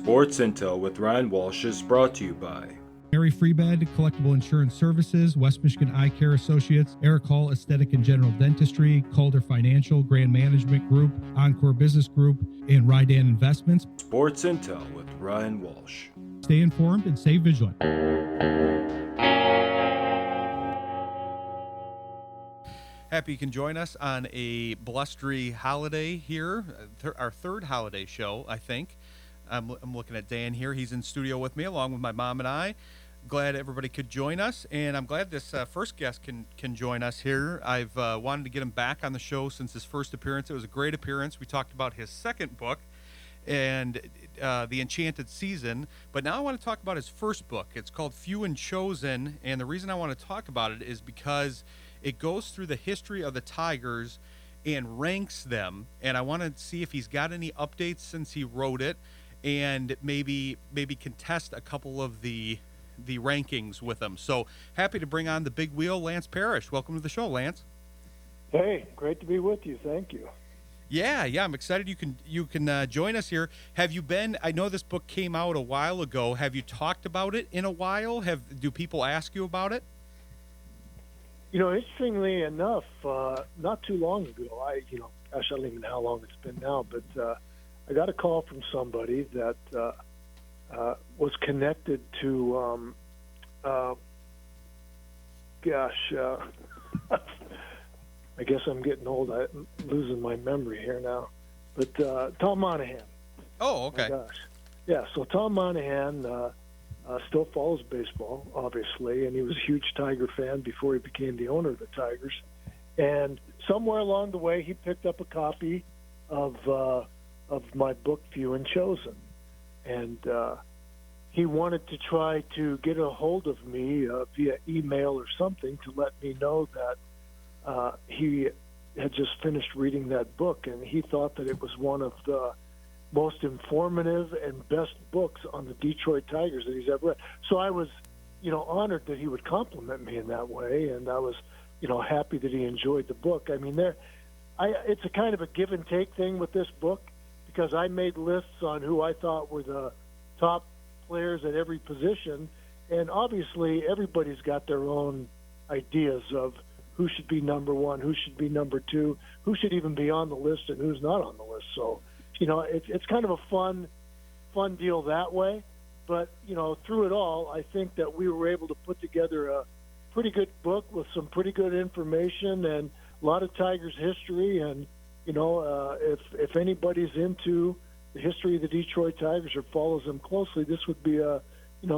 Sports Intel with Ryan Walsh is brought to you by Harry Freebed, Collectible Insurance Services, West Michigan Eye Care Associates, Eric Hall Aesthetic and General Dentistry, Calder Financial, Grand Management Group, Encore Business Group, and Rydan Investments. Sports Intel with Ryan Walsh. Stay informed and stay vigilant. Happy you can join us on a blustery holiday here, our third holiday show, I think. I'm looking at Dan here. He's in studio with me, along with my mom and I. Glad everybody could join us, and I'm glad this first guest can join us here. I've wanted to get him back on the show since his first appearance. It was a great appearance. We talked about his second book and The Enchanted Season, but now I want to talk about his first book. It's called Few and Chosen, and the reason I want to talk about it is because it goes through the history of the Tigers and ranks them, and I want to see if he's got any updates since he wrote it, and maybe contest a couple of the rankings with them. So happy to bring on the big wheel, Lance Parrish. Welcome to the show, Lance. Hey, great to be with you. Thank you. Yeah, I'm excited you can join us here. Have you been? I know this book came out a while ago. Have you talked about it in a while? Do people ask you about it? You know, interestingly enough, not too long ago, I don't even know how long it's been now, but I got a call from somebody that was connected to, I guess I'm getting old. I'm losing my memory here now. But Tom Monahan. Oh, okay. Oh, gosh. Yeah, so Tom Monahan still follows baseball, obviously, and he was a huge Tiger fan before he became the owner of the Tigers. And somewhere along the way, he picked up a copy of my book, Few and Chosen. And he wanted to try to get a hold of me via email or something to let me know that he had just finished reading that book, and he thought that it was one of the most informative and best books on the Detroit Tigers that he's ever read. So I was, honored that he would compliment me in that way, and I was, happy that he enjoyed the book. I mean, it's a kind of a give and take thing with this book, because I made lists on who I thought were the top players at every position, and obviously everybody's got their own ideas of who should be number one, who should be number two, who should even be on the list, and who's not on the list. So, it's kind of a fun deal that way. But, through it all, I think that we were able to put together a pretty good book with some pretty good information and a lot of Tigers history. And, if anybody's into the history of the Detroit Tigers or follows them closely, this would be a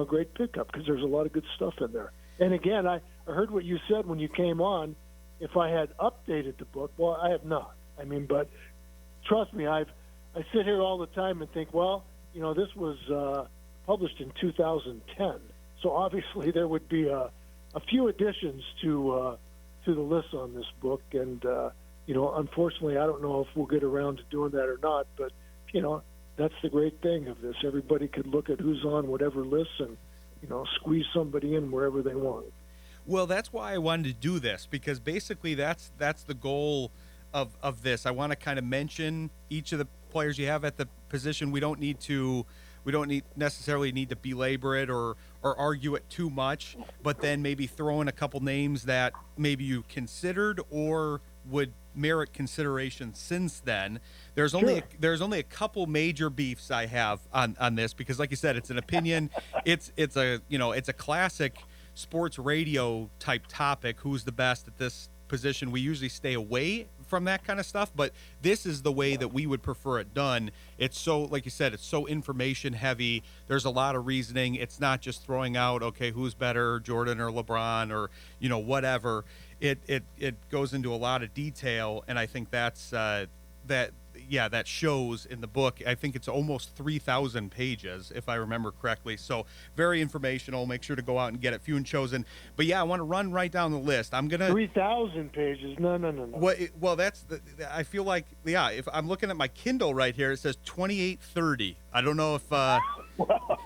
great pickup, because there's a lot of good stuff in there. And again, I heard what you said when you came on. If I had updated the book, well, I have not. I mean, but trust me, I sit here all the time and think, well, this was published in 2010, so obviously there would be a few additions to the list on this book, and unfortunately, I don't know if we'll get around to doing that or not. But that's the great thing of this. Everybody could look at who's on whatever list and squeeze somebody in wherever they want. Well, that's why I wanted to do this, because basically that's the goal of this. I want to kind of mention each of the players you have at the position. We don't necessarily need to belabor it or argue it too much, but then maybe throw in a couple names that maybe you considered or would merit consideration since then. There's only a couple major beefs I have on this, because like you said, it's an opinion. it's a classic sports radio type topic. Who's the best at this position? We usually stay away from that kind of stuff, but this is the way that we would prefer it done. It's so, like you said, it's so information heavy. There's a lot of reasoning. It's not just throwing out, okay, who's better, Jordan or LeBron or whatever. It goes into a lot of detail, and I think that's that shows in the book. I think it's almost 3,000 pages, if I remember correctly. So very informational. Make sure to go out and get it. Few and Chosen. But yeah, I want to run right down the list. I'm gonna 3,000 pages. No. Well, that's I feel like, yeah. If I'm looking at my Kindle right here, it says 2830. I don't know if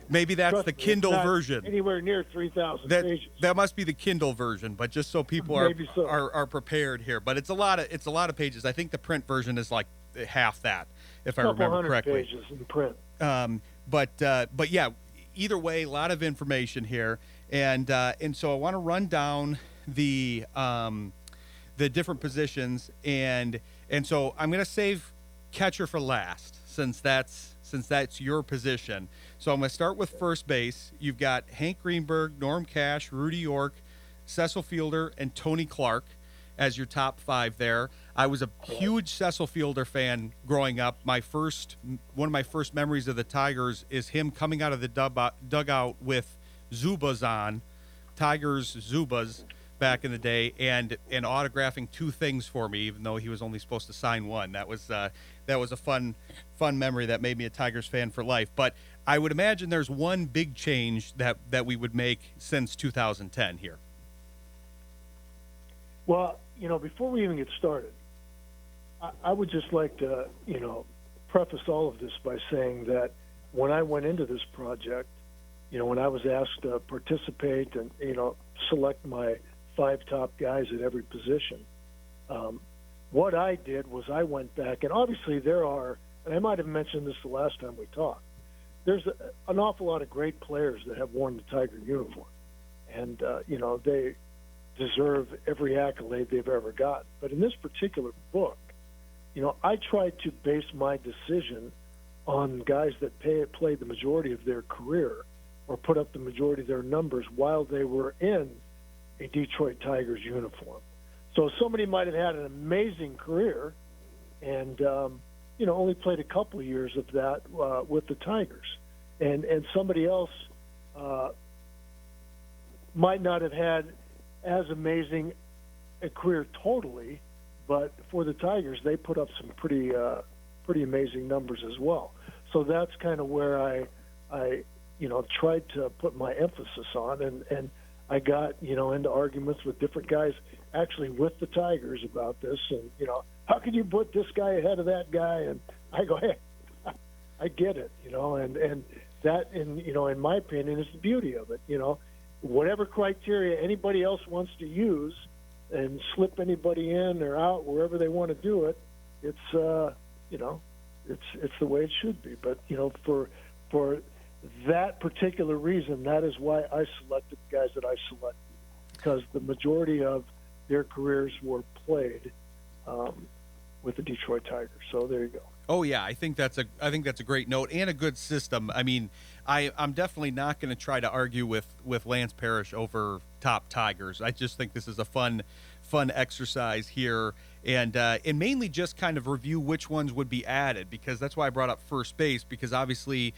maybe that's the Kindle version. Anywhere near 3,000 pages. That must be the Kindle version. But just so people are prepared here. But it's a lot of pages. I think the print version is like half that, if I remember correctly. Pages in print. but yeah, either way, a lot of information here, and so I want to run down the different positions, and so I'm going to save catcher for last, since that's your position. So I'm going to start with first base. You've got Hank Greenberg, Norm Cash, Rudy York, Cecil Fielder, and Tony Clark as your top 5 there. I was a huge Cecil Fielder fan growing up. One of my first memories of the Tigers is him coming out of the dugout with Zubas on, Tigers Zubas back in the day, and autographing 2 things for me, even though he was only supposed to sign 1. That was a fun memory that made me a Tigers fan for life. But I would imagine there's one big change that we would make since 2010 here. Well, before we even get started, I would just like to, preface all of this by saying that when I went into this project, when I was asked to participate and, select my 5 top guys at every position, what I did was I went back, and obviously there are, and I might have mentioned this the last time we talked, there's an awful lot of great players that have worn the Tiger uniform, and, they deserve every accolade they've ever gotten. But in this particular book, I tried to base my decision on guys that played the majority of their career or put up the majority of their numbers while they were in a Detroit Tigers uniform. So somebody might have had an amazing career and, only played a couple of years of that with the Tigers. And somebody else might not have had as amazing a career totally, but for the Tigers, they put up some pretty amazing numbers as well. So that's kind of where I tried to put my emphasis on, and I got, into arguments with different guys actually with the Tigers about this, and, how could you put this guy ahead of that guy? And I go, hey, I get it, and that, in my opinion, is the beauty of it, whatever criteria anybody else wants to use and slip anybody in or out wherever they want to do it, it's it's the way it should be. But for that particular reason, that is why I selected the guys that I selected, because the majority of their careers were played with the Detroit Tigers. So there you go. Oh yeah, I think that's a great note and a good system. I mean, I'm definitely not going to try to argue with Lance Parrish over top Tigers. I just think this is a fun exercise here, and mainly just kind of review which ones would be added, because that's why I brought up first base, because obviously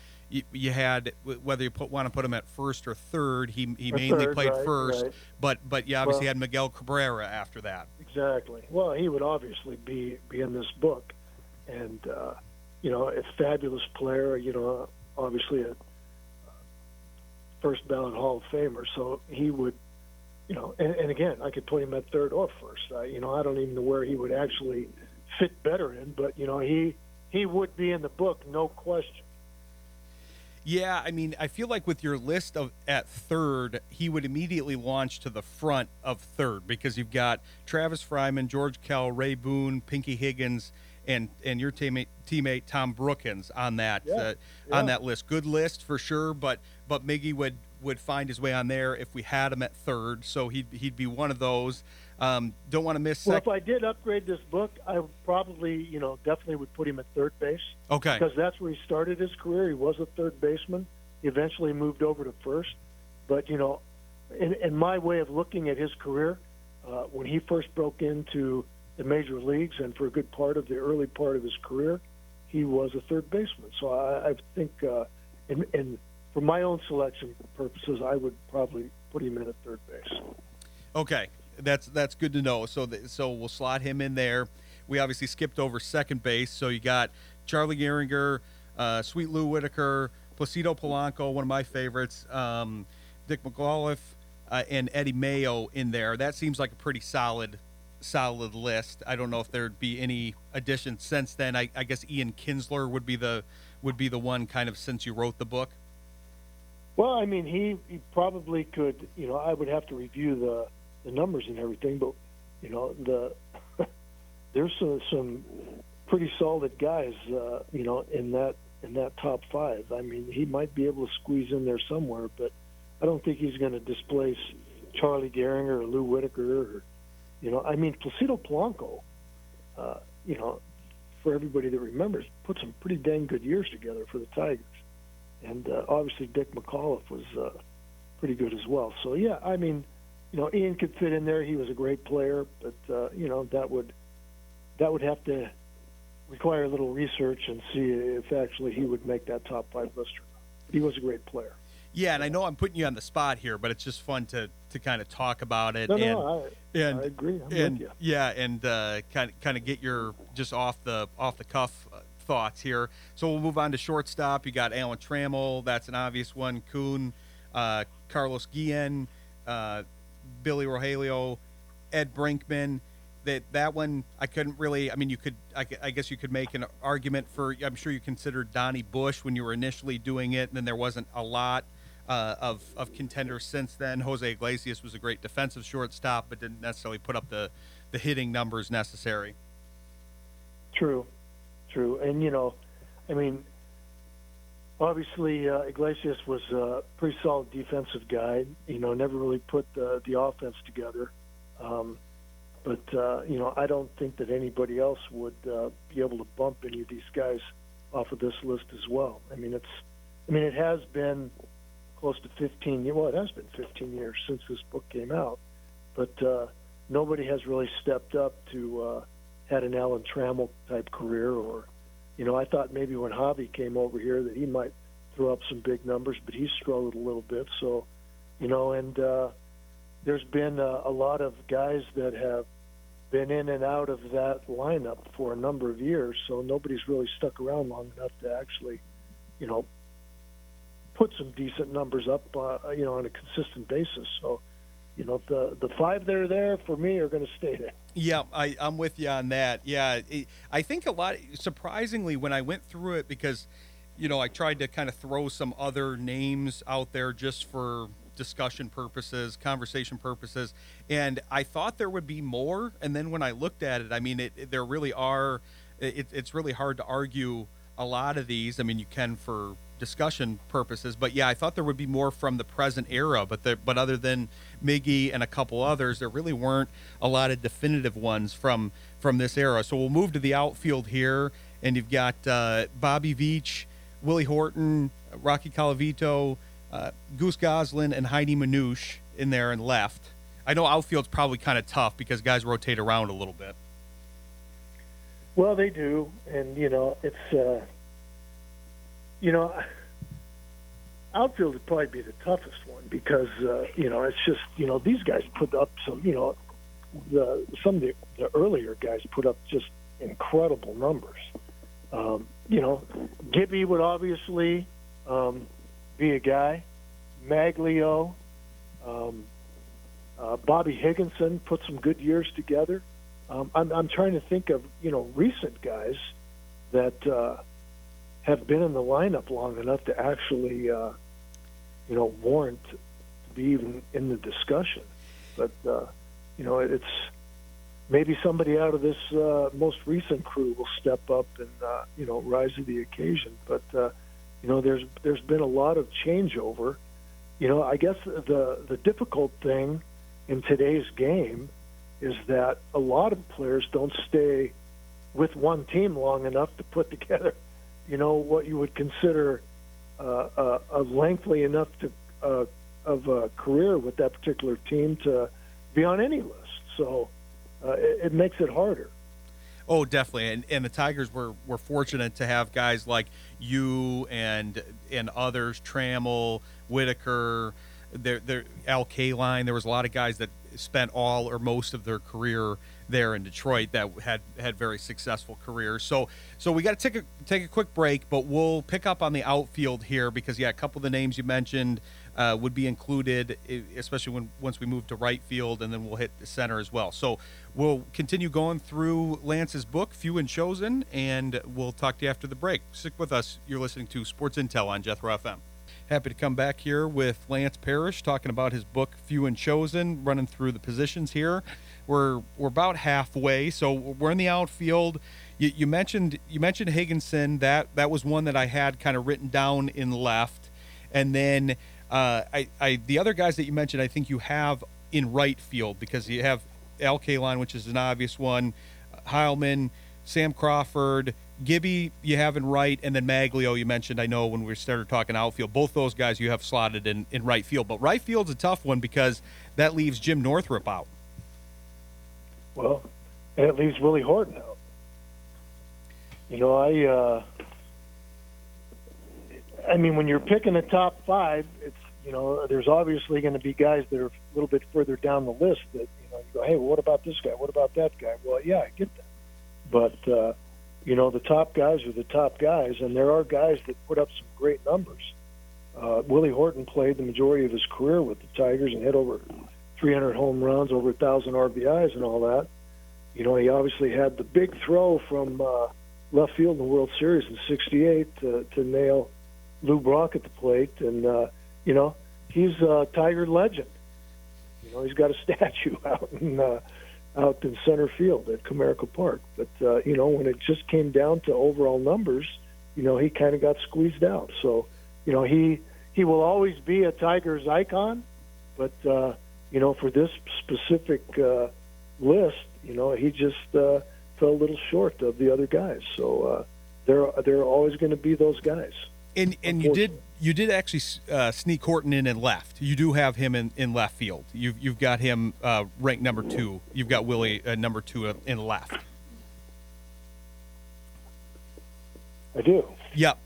you had, whether you want to put him at first or third, he mainly played first, right. But you obviously had Miguel Cabrera after that. Exactly. Well, he would obviously be in this book, and a fabulous player. Obviously a first ballot Hall of Famer, so he would. And again, I could put him at third or first. I don't even know where he would actually fit better in, but he would be in the book, no question. Yeah, I mean, I feel like with your list at third, he would immediately launch to the front of third, because you've got Travis Fryman, George Kell, Ray Boone, Pinky Higgins, and your teammate Tom Brookins on that on that list. Good list for sure, but Miggy would find his way on there if we had him at third, so he'd be one of those. Don't want to miss. Well, if I did upgrade this book, I would probably definitely would put him at third base. Okay. Because that's where he started his career. He was a third baseman. He eventually moved over to first. But in my way of looking at his career, when he first broke into the major leagues, and for a good part of the early part of his career, he was a third baseman. So I think, and for my own selection purposes, I would probably put him in at third base. Okay, that's good to know. So we'll slot him in there. We obviously skipped over second base, so you got Charlie Gehringer, Sweet Lou Whitaker, Placido Polanco, one of my favorites, Dick McAuliffe, and Eddie Mayo in there. That seems like a pretty solid list. I don't know if there'd be any additions since then. I guess Ian Kinsler would be the one, kind of, since you wrote the book. Well, I mean, he probably could. I would have to review the numbers and everything, but there's some pretty solid guys, in in that top 5. I mean, he might be able to squeeze in there somewhere, but I don't think he's going to displace Charlie Gehringer or Lou Whitaker. Or, I mean, Placido Polanco, for everybody that remembers, put some pretty dang good years together for the Tigers. And obviously Dick McAuliffe was pretty good as well. So, yeah, I mean, Ian could fit in there. He was a great player, but, that would have to require a little research and see if actually he would make that top 5 list or not. He was a great player. Yeah, and I know I'm putting you on the spot here, but it's just fun to kind of talk about it. I agree. I'm with you. Yeah, and kind of get your just off the cuff thoughts here. So we'll move on to shortstop. You got Alan Trammell. That's an obvious one. Kuhn, Carlos Guillen, Billy Rogelio, Ed Brinkman. That one I couldn't really. I mean, you could. I guess you could make an argument for. I'm sure you considered Donnie Bush when you were initially doing it, and then there wasn't a lot of contenders since then. Jose Iglesias was a great defensive shortstop, but didn't necessarily put up the hitting numbers necessary. True, and I mean, obviously Iglesias was a pretty solid defensive guy. Never really put the offense together. But I don't think that anybody else would be able to bump any of these guys off of this list as well. I mean, it has been close to 15 years. Well, it has been 15 years since this book came out, but nobody has really stepped up to had an Alan Trammell type career. Or, I thought maybe when Javi came over here that he might throw up some big numbers, but he struggled a little bit. So, and there's been a lot of guys that have been in and out of that lineup for a number of years, so nobody's really stuck around long enough to actually, put some decent numbers up, on a consistent basis. So, the 5 that are there for me are going to stay there. Yeah, I'm with you on that. Yeah, I think a lot, surprisingly, when I went through it, because, I tried to kind of throw some other names out there just for discussion purposes, conversation purposes, and I thought there would be more. And then when I looked at it, I mean, there really are. It's really hard to argue a lot of these. I mean, you can for discussion purposes, but yeah, I thought there would be more from the present era. But other than Miggy and a couple others, there really weren't a lot of definitive ones from this era. So we'll move to the outfield here, and you've got Bobby Veach, Willie Horton, Rocky Colavito, Goose Goslin, and Heidi Manouche in there and left. I know outfield's probably kind of tough because guys rotate around a little bit. Well, they do, and it's outfield would probably be the toughest one because it's just these guys put up some some of the earlier guys put up just incredible numbers. Gibby would obviously be a guy. Maglio, Bobby Higginson put some good years together. I'm trying to think of recent guys that have been in the lineup long enough to actually warrant to be even in the discussion. But it's maybe somebody out of this most recent crew will step up and rise to the occasion. But there's been a lot of changeover. I guess the difficult thing in today's game is that a lot of players don't stay with one team long enough to put together, what you would consider a lengthy enough of a career with that particular team to be on any list. So it makes it harder. Oh, definitely, and the Tigers were fortunate to have guys like you and others, Trammell, Whitaker, Al Kaline. There was a lot of guys that spent all or most of their career there in Detroit that had very successful careers. So we got to take a quick break, but we'll pick up on the outfield here because a couple of the names you mentioned would be included, especially once we move to right field, and then we'll hit the center as well. So we'll continue going through Lance's book, Few and Chosen, and we'll talk to you after the break. Stick with us. You're listening to Sports Intel on Jethro FM. Happy to come back here with Lance Parrish talking about his book, Few and Chosen, running through the positions here. We're about halfway, so we're in the outfield. You mentioned Higginson. That was one that I had kind of written down in left, and then the other guys that you mentioned, I think you have in right field, because you have Al Kaline, which is an obvious one, Heilman, Sam Crawford, Gibby you have in right, and then Maglio you mentioned, I know, when we started talking outfield. Both those guys you have slotted in right field. But right field's a tough one because that leaves Jim Northrup out. Well, and it leaves Willie Horton out. You know, I mean, when you're picking a top five, it's, you know, there's obviously going to be guys that are a little bit further down the list that, you know, you go, hey, well, what about this guy? What about that guy? Well, yeah, I get that. But, you know, the top guys are the top guys, and there are guys that put up some great numbers. Willie Horton played the majority of his career with the Tigers and hit over 300 home runs, over 1,000 RBIs and all that. You know, he obviously had the big throw from left field in the World Series in '68 to nail Lou Brock at the plate. And, you know, he's a Tiger legend. You know, he's got a statue out in center field at Comerica Park. But, you know, when it just came down to overall numbers, you know, he kind of got squeezed out. So, you know, he will always be a Tigers icon. But, you know, for this specific list, you know, he just fell a little short of the other guys. So there are always going to be those guys. And you did actually sneak Horton in left. You do have him in left field. You've got him ranked number 2. You've got Willie number 2 in left. I do. Yep.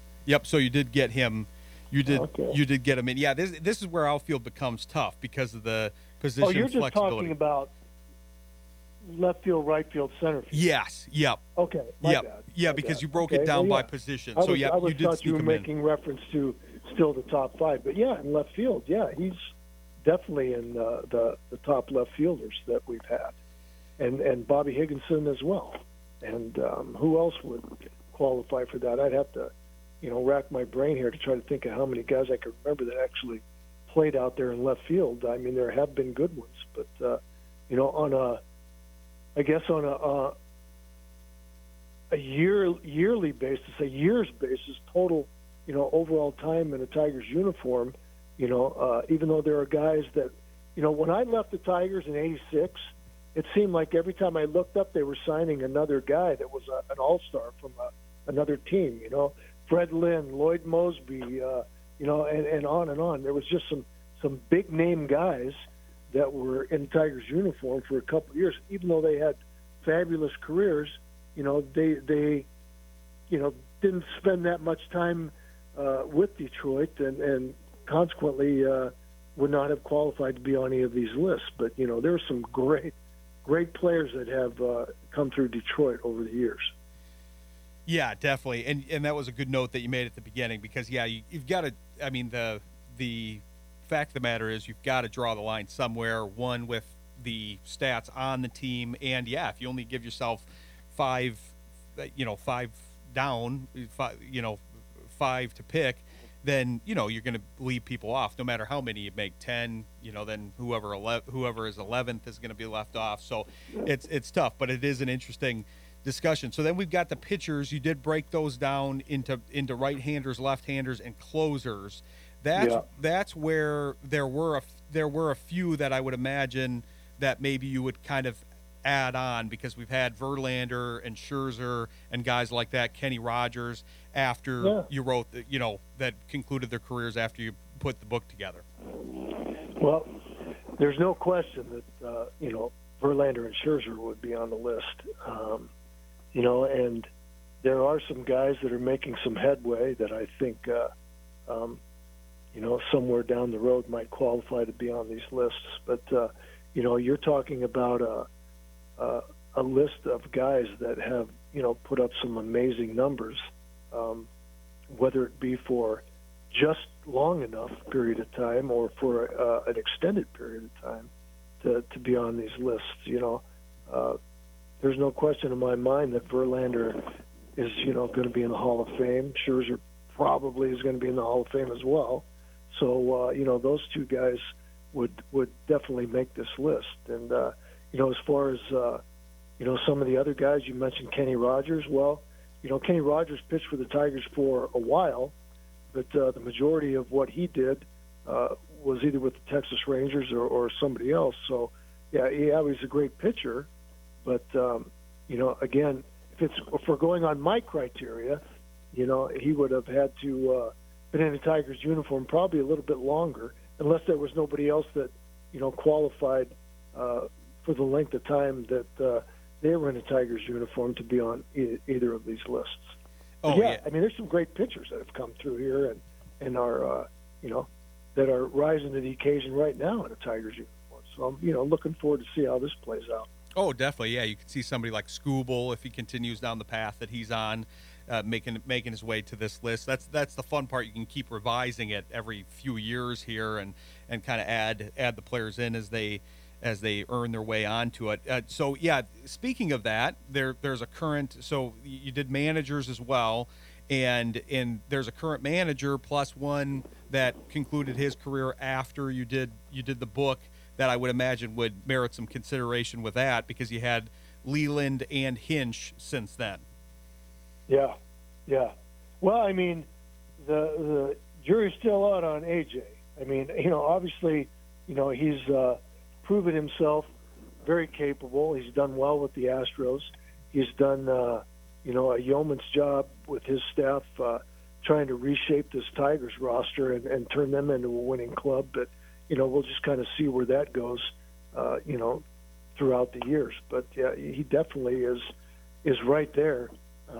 So you did get him. You did get him in. Yeah. This is where outfield becomes tough because of the position flexibility. Oh, you're just talking about left field, right field, center field. Yes. Yep. Okay. My bad. Yeah, because you broke it down by position. I so yeah, you did. thought you were making reference to still the top 5, but yeah, in left field, yeah, he's definitely in the top left fielders that we've had, and Bobby Higginson as well. And who else would qualify for that? I'd have to, you know, rack my brain here to try to think of how many guys I could remember that actually played out there in left field. I mean, there have been good ones, but you know, on a yearly basis, a year's basis, total, you know, overall time in a Tigers uniform, you know, even though there are guys that, you know, when I left the Tigers in '86, it seemed like every time I looked up, they were signing another guy that was an all-star from another team, you know, Fred Lynn, Lloyd Mosby, you know, and on and on. There was just some big-name guys that were in Tigers uniform for a couple of years, even though they had fabulous careers. You know, they you know, didn't spend that much time with Detroit, and consequently would not have qualified to be on any of these lists. But, you know, there are some great players that have come through Detroit over the years. Yeah, definitely. And that was a good note that you made at the beginning, because, yeah, you've got to, I mean, the fact of the matter is you've got to draw the line somewhere, one with the stats on the team, and, yeah, if you only give yourself 5 down, 5 to pick, then, you know, you're going to leave people off no matter how many you make. 10, you know, then whoever is 11th is going to be left off. So it's tough, but it is an interesting discussion. So then we've got the pitchers. You did break those down into right-handers, left-handers, and closers. That's where there were a few that I would imagine that maybe you would kind of add on, because we've had Verlander and Scherzer and guys like that, Kenny Rogers, after you wrote, you know, that concluded their careers after you put the book together. Well, there's no question that, you know, Verlander and Scherzer would be on the list. You know, and there are some guys that are making some headway that I think, you know, somewhere down the road might qualify to be on these lists. But, you know, you're talking about a list of guys that have, you know, put up some amazing numbers, whether it be for just long enough period of time or for an extended period of time to be on these lists. You know, there's no question in my mind that Verlander is, you know, going to be in the Hall of Fame. Scherzer probably is going to be in the Hall of Fame as well. So, you know, those two guys would definitely make this list. And, you know, as far as some of the other guys. You mentioned Kenny Rogers. Well, Kenny Rogers pitched for the Tigers for a while, but the majority of what he did was either with the Texas Rangers or somebody else. So, yeah, he's a great pitcher. But, again, if we're going on my criteria, he would have had to been in a Tigers uniform probably a little bit longer, unless there was nobody else that, qualified for the length of time that they were in a Tigers uniform to be on either of these lists. Oh, yeah. I mean, there's some great pitchers that have come through here and are, that are rising to the occasion right now in a Tigers uniform. So I'm, looking forward to see how this plays out. Oh, definitely. Yeah, you could see somebody like Scooble if he continues down the path that he's on, making his way to this list. That's the fun part. You can keep revising it every few years here and kind of add the players in as they earn their way onto it. So yeah, speaking of that, there's a current. So you did managers as well, and there's a current manager plus one that concluded his career after you did the book. That I would imagine would merit some consideration with that, because you had Leland and Hinch since then. Yeah. Well, I mean, the jury's still out on AJ. I mean, obviously, he's proven himself very capable. He's done well with the Astros. He's done, a yeoman's job with his staff trying to reshape this Tigers roster and turn them into a winning club. But we'll just kind of see where that goes, throughout the years. But yeah, he definitely is right there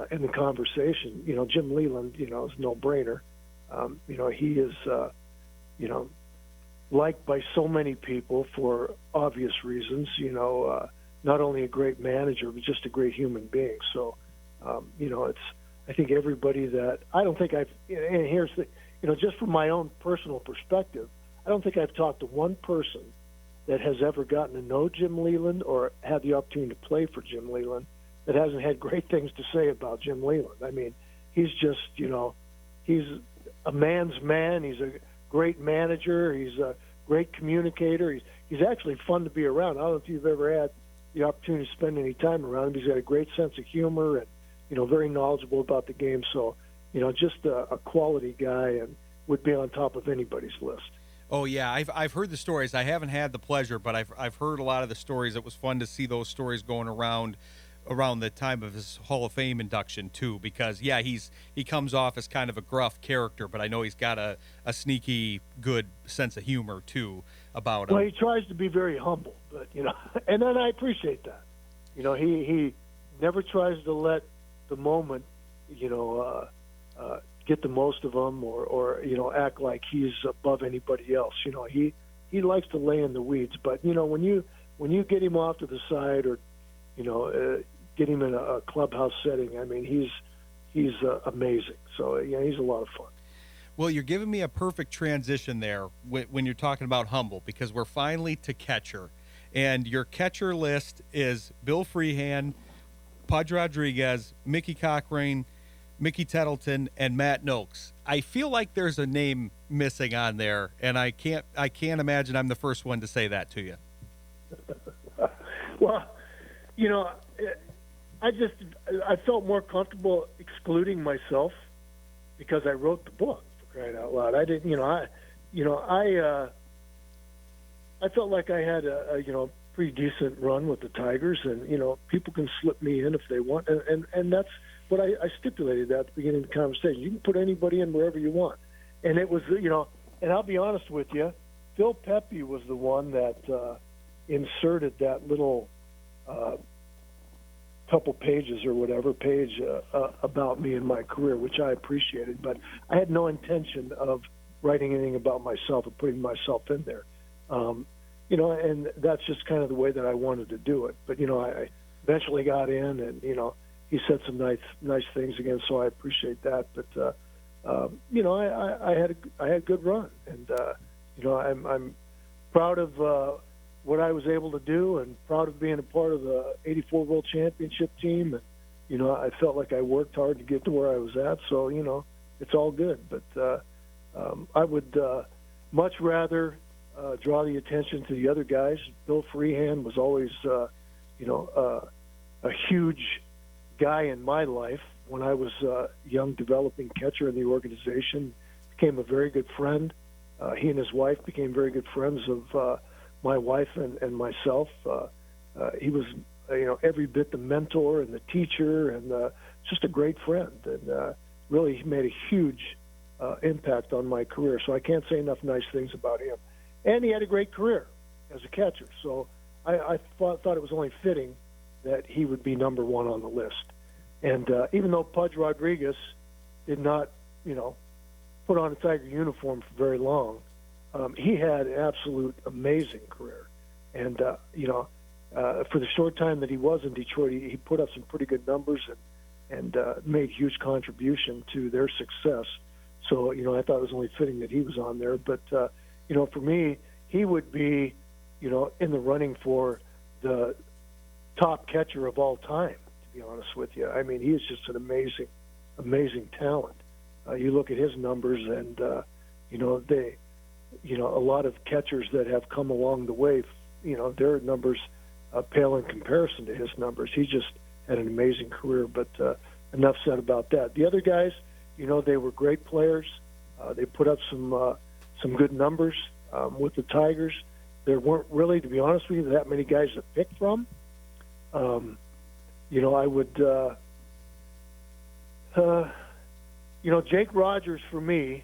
in the conversation. Jim Leland, is no brainer. He is, liked by so many people for obvious reasons. Not only a great manager, but just a great human being. So, I think everybody that I don't think I've. And here's the, just from my own personal perspective, I don't think I've talked to one person that has ever gotten to know Jim Leland or had the opportunity to play for Jim Leland that hasn't had great things to say about Jim Leland. I mean, he's just, he's a man's man. He's a great manager. He's a great communicator. He's actually fun to be around. I don't know if you've ever had the opportunity to spend any time around him. He's got a great sense of humor and, very knowledgeable about the game. So, just a quality guy and would be on top of anybody's list. Oh yeah, I've heard the stories. I haven't had the pleasure, but I've heard a lot of the stories. It was fun to see those stories going around the time of his Hall of Fame induction too, because yeah, he comes off as kind of a gruff character, but I know he's got a sneaky good sense of humor too about him. Well, he tries to be very humble, but and then I appreciate that. He never tries to let the moment, get the most of them or act like he's above anybody else. He likes to lay in the weeds, but when you get him off to the side or get him in a clubhouse setting, I mean he's amazing. So yeah, he's a lot of fun. Well, you're giving me a perfect transition there when you're talking about humble, because we're finally to catcher, and your catcher list is Bill Freehan, Pudge Rodriguez, Mickey Cochrane, Mickey Tettleton, and Matt Noakes. I feel like there's a name missing on there, and I can't imagine I'm the first one to say that to you. Well, I felt more comfortable excluding myself because I wrote the book, for crying out loud. I didn't, I felt like I had a pretty decent run with the Tigers, and people can slip me in if they want, and that's. But I stipulated that at the beginning of the conversation. You can put anybody in wherever you want. And it was, and I'll be honest with you, Phil Pepe was the one that inserted that little couple pages or whatever page about me and my career, which I appreciated. But I had no intention of writing anything about myself or putting myself in there. And that's just kind of the way that I wanted to do it. But, I eventually got in and, he said some nice things again, so I appreciate that. But I had a good run, and I'm proud of what I was able to do, and proud of being a part of the '84 World Championship team. And I felt like I worked hard to get to where I was at, so it's all good. But I would much rather draw the attention to the other guys. Bill Freehan was always a huge guy in my life when I was a young developing catcher in the organization. Became a very good friend. He and his wife became very good friends of my wife and myself. He was, every bit the mentor and the teacher and just a great friend. And really, he made a huge impact on my career. So I can't say enough nice things about him. And he had a great career as a catcher. So I thought it was only fitting that he would be number one on the list. And even though Pudge Rodriguez did not, put on a Tiger uniform for very long, he had an absolute amazing career. And, for the short time that he was in Detroit, he put up some pretty good numbers and made huge contribution to their success. So, I thought it was only fitting that he was on there. But, for me, he would be, in the running for the top catcher of all time, to be honest with you. I mean, he is just an amazing, amazing talent. You look at his numbers and, a lot of catchers that have come along the way, their numbers pale in comparison to his numbers. He just had an amazing career, but enough said about that. The other guys, they were great players. They put up some good numbers with the Tigers. There weren't really, to be honest with you, that many guys to pick from. I would, Jake Rogers for me,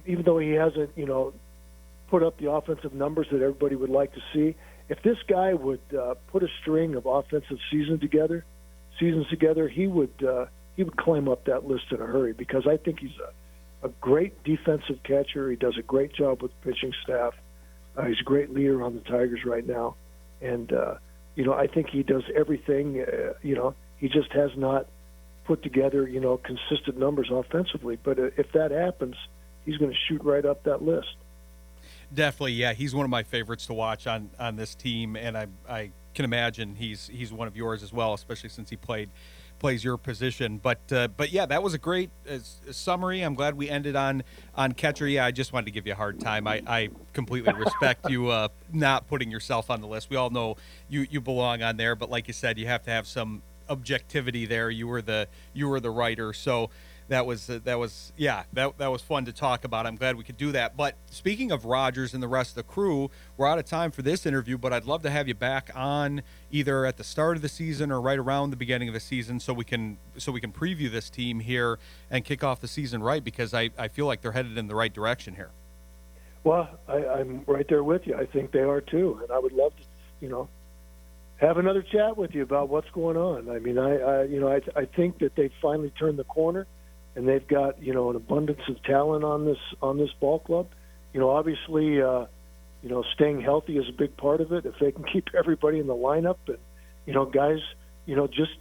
even though he hasn't, put up the offensive numbers that everybody would like to see, if this guy would put a string of offensive seasons together, he would climb up that list in a hurry, because I think he's a great defensive catcher. He does a great job with the pitching staff. He's a great leader on the Tigers right now. And, I think he does everything. He just has not put together, consistent numbers offensively. But if that happens, he's going to shoot right up that list. Definitely, yeah. He's one of my favorites to watch on this team, and I can imagine he's one of yours as well, especially since he plays your position. But yeah, that was a great summary. I'm glad we ended on catcher. Yeah, I just wanted to give you a hard time. I completely respect you not putting yourself on the list. We all know you belong on there, but like you said, you have to have some objectivity there. You were the writer, so that was fun to talk about. I'm glad we could do that. But speaking of Rogers and the rest of the crew, we're out of time for this interview, but I'd love to have you back on either at the start of the season or right around the beginning of the season so we can preview this team here and kick off the season right, because I feel like they're headed in the right direction here. Well, I'm right there with you. I think they are too, and I would love to, have another chat with you about what's going on. I mean, I think that they've finally turned the corner. And they've got, an abundance of talent on this ball club. Obviously, staying healthy is a big part of it. If they can keep everybody in the lineup and, guys, just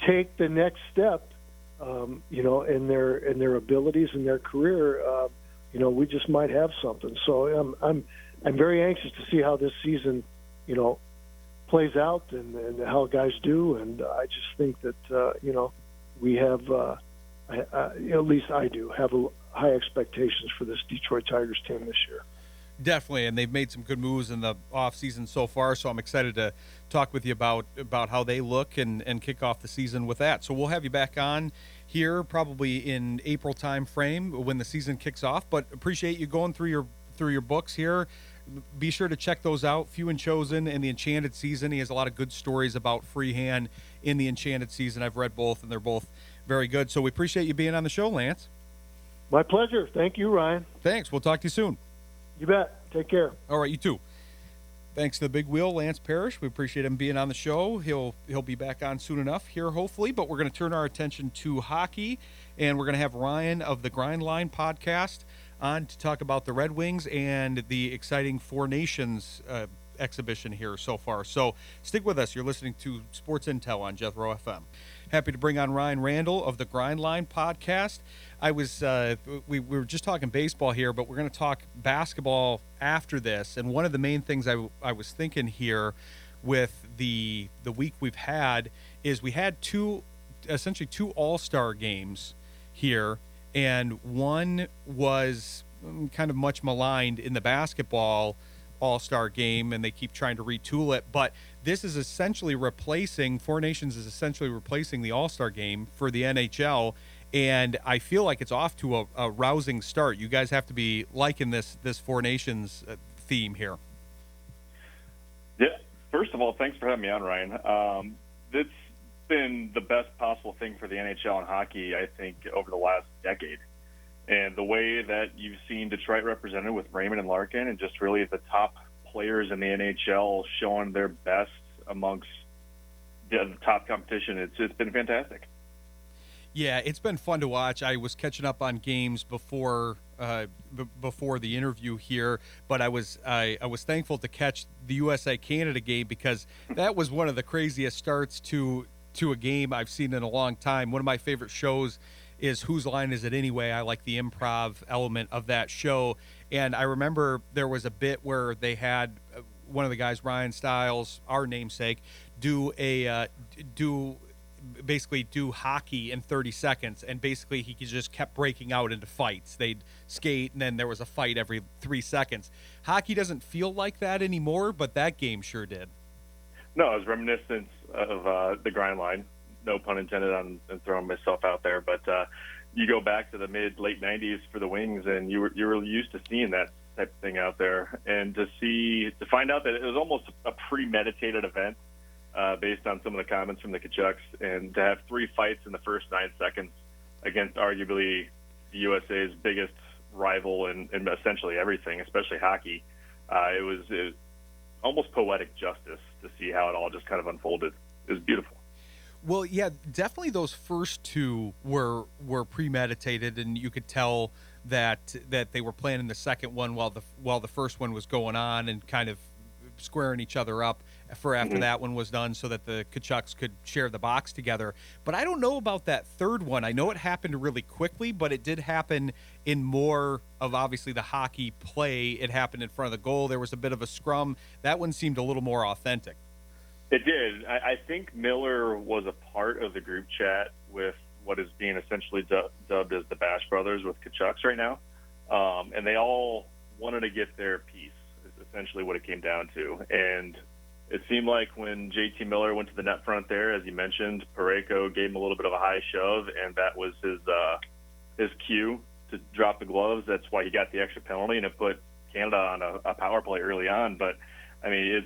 take the next step, in their abilities in their career, we just might have something. So I'm very anxious to see how this season, plays out and how guys do. And I just think that, we have. At least I do have high expectations for this Detroit Tigers team this year. Definitely, and they've made some good moves in the offseason so far, so I'm excited to talk with you about how they look and kick off the season with that. So we'll have you back on here probably in April time frame when the season kicks off, but appreciate you going through your books here. Be sure to check those out, Few and Chosen and The Enchanted Season. He has a lot of good stories about freehand in The Enchanted Season. I've read both, and they're both very good. So we appreciate you being on the show, Lance. My pleasure. Thank you, Ryan. Thanks. We'll talk to you soon. You bet. Take care. All right, you too. Thanks to the big wheel, Lance Parrish. We appreciate him being on the show. He'll be back on soon enough here, hopefully. But we're going to turn our attention to hockey, and we're going to have Ryan of the Grind Line podcast on to talk about the Red Wings and the exciting Four Nations exhibition here so far. So stick with us. You're listening to Sports Intel on Jethro FM. Happy to bring on Ryan Randall of the Grind Line podcast. We were just talking baseball here, but we're going to talk basketball after this. And one of the main things I was thinking here with the week we've had is we had essentially two all-star games here, and one was kind of much maligned in the basketball All-Star game, and they keep trying to retool it. But this is essentially replacing Four Nations is essentially replacing the All-Star game for the NHL. And I feel like it's off to a rousing start. You guys have to be liking this Four Nations theme here. Yeah. First of all, thanks for having me on, Ryan. It's been the best possible thing for the NHL and hockey, I think, over the last decade. And the way that you've seen Detroit represented with Raymond and Larkin, and just really the top players in the NHL showing their best amongst the top competition, it's been fantastic. Yeah, it's been fun to watch. I was catching up on games before before the interview here, but I was thankful to catch the USA Canada game because that was one of the craziest starts to a game I've seen in a long time. One of my favorite shows is Whose Line Is It Anyway? I like the improv element of that show, and I remember there was a bit where they had one of the guys, Ryan Stiles, our namesake, do hockey in 30 seconds, and basically he just kept breaking out into fights. They'd skate, and then there was a fight every 3 seconds. Hockey doesn't feel like that anymore, but that game sure did. No, it was reminiscent of the grind line. No pun intended on throwing myself out there, but you go back to the late 90s for the Wings, and you were used to seeing that type of thing out there, and to find out that it was almost a premeditated event. Based on some of the comments from the Kachucks, and to have 3 fights in the first 9 seconds against arguably the USA's biggest rival in essentially everything, especially hockey, it was almost poetic justice to see how it all just kind of unfolded. It was beautiful. Well, yeah, definitely those first 2 were premeditated, and you could tell that they were planning the second one while the first one was going on and kind of squaring each other up for after that one was done so that the Kachucks could share the box together. But I don't know about that third one. I know it happened really quickly, but it did happen in more of obviously the hockey play. It happened in front of the goal. There was a bit of a scrum. That one seemed a little more authentic. It did. I think Miller was a part of the group chat with what is being essentially dubbed as the Bash Brothers with Kachucks right now. And they all wanted to get their piece, is essentially what it came down to. And it seemed like when JT Miller went to the net front there, as you mentioned, Parayko gave him a little bit of a high shove, and that was his cue to drop the gloves. That's why he got the extra penalty, and it put Canada on a power play early on. But, I mean,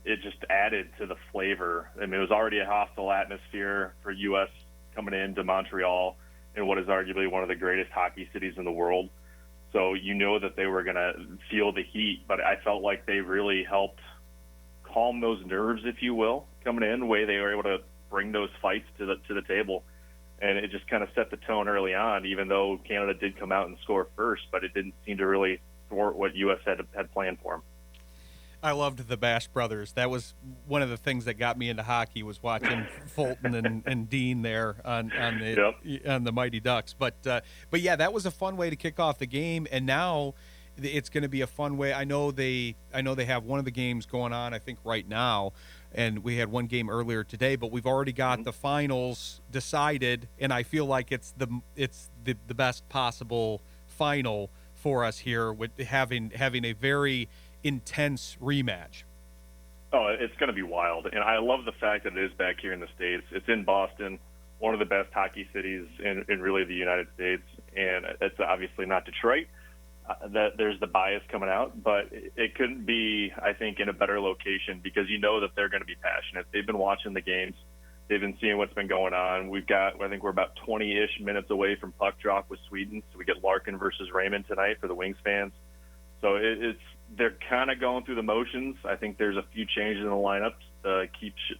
it just added to the flavor. I mean, it was already a hostile atmosphere for U.S. coming into Montreal in what is arguably one of the greatest hockey cities in the world. So you know that they were going to feel the heat, but I felt like they really helped calm those nerves, if you will, coming in, the way they were able to bring those fights to the table. And it just kind of set the tone early on, even though Canada did come out and score first, but it didn't seem to really thwart what U.S. had planned for them. I loved the Bash Brothers. That was one of the things that got me into hockey, was watching Fulton and Dean there on the Mighty Ducks. But yeah, that was a fun way to kick off the game, and now it's going to be a fun way. I know they have one of the games going on, I think, right now, and we had one game earlier today, but we've already got the finals decided, and I feel like it's the best possible final for us here, with having a very intense rematch. Oh, it's going to be wild, and I love the fact that it is back here in the States. It's in Boston, one of the best hockey cities in really the United States, and it's obviously not Detroit. That there's the bias coming out, but it couldn't be, I think, in a better location, because you know that they're going to be passionate. They've been watching the games. They've been seeing what's been going on. I think we're about 20-ish minutes away from puck drop with Sweden, so we get Larkin versus Raymond tonight for the Wings fans. So they're kind of going through the motions. I think there's a few changes in the lineup to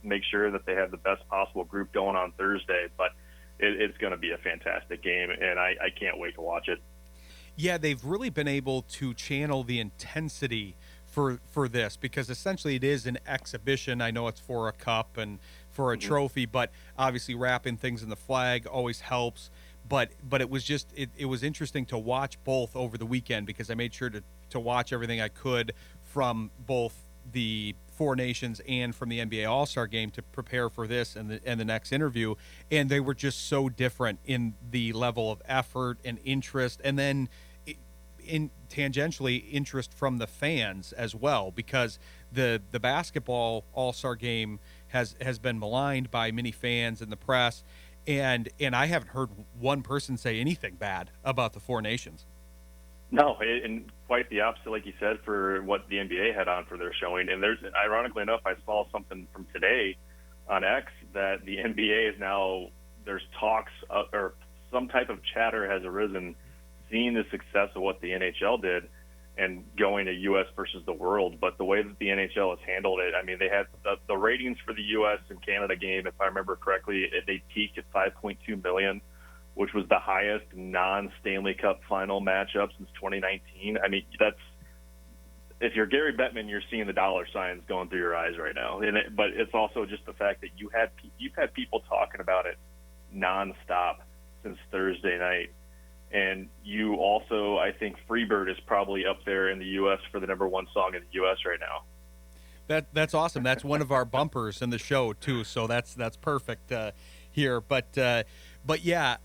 make sure that they have the best possible group going on Thursday, but it's going to be a fantastic game, and I can't wait to watch it. Yeah, they've really been able to channel the intensity for this, because essentially it is an exhibition. I know it's for a cup and for a trophy, but obviously wrapping things in the flag always helps. But it was just it was interesting to watch both over the weekend, because I made sure to watch everything I could from both the Four Nations and from the NBA All-Star Game to prepare for this and the next interview, and they were just so different in the level of effort and interest. And then tangentially interest from the fans as well, because the basketball All-Star game has been maligned by many fans and the press, and I haven't heard one person say anything bad about the Four Nations. No, and quite the opposite, like you said, for what the NBA had on for their showing. And ironically enough, I saw something from today on X that the NBA is now, there's talks or some type of chatter has arisen, seeing the success of what the NHL did and going to U.S. versus the world. But the way that the NHL has handled it, I mean, they had the ratings for the U.S. and Canada game, if I remember correctly, they peaked at 5.2 million, which was the highest non-Stanley Cup final matchup since 2019. I mean, if you're Gary Bettman, you're seeing the dollar signs going through your eyes right now. But it's also just the fact that you've had people talking about it nonstop since Thursday night. And you also, I think Freebird is probably up there in the U.S. for the number one song in the U.S. right now. That's awesome. That's one of our bumpers in the show too. So that's perfect here. But yeah,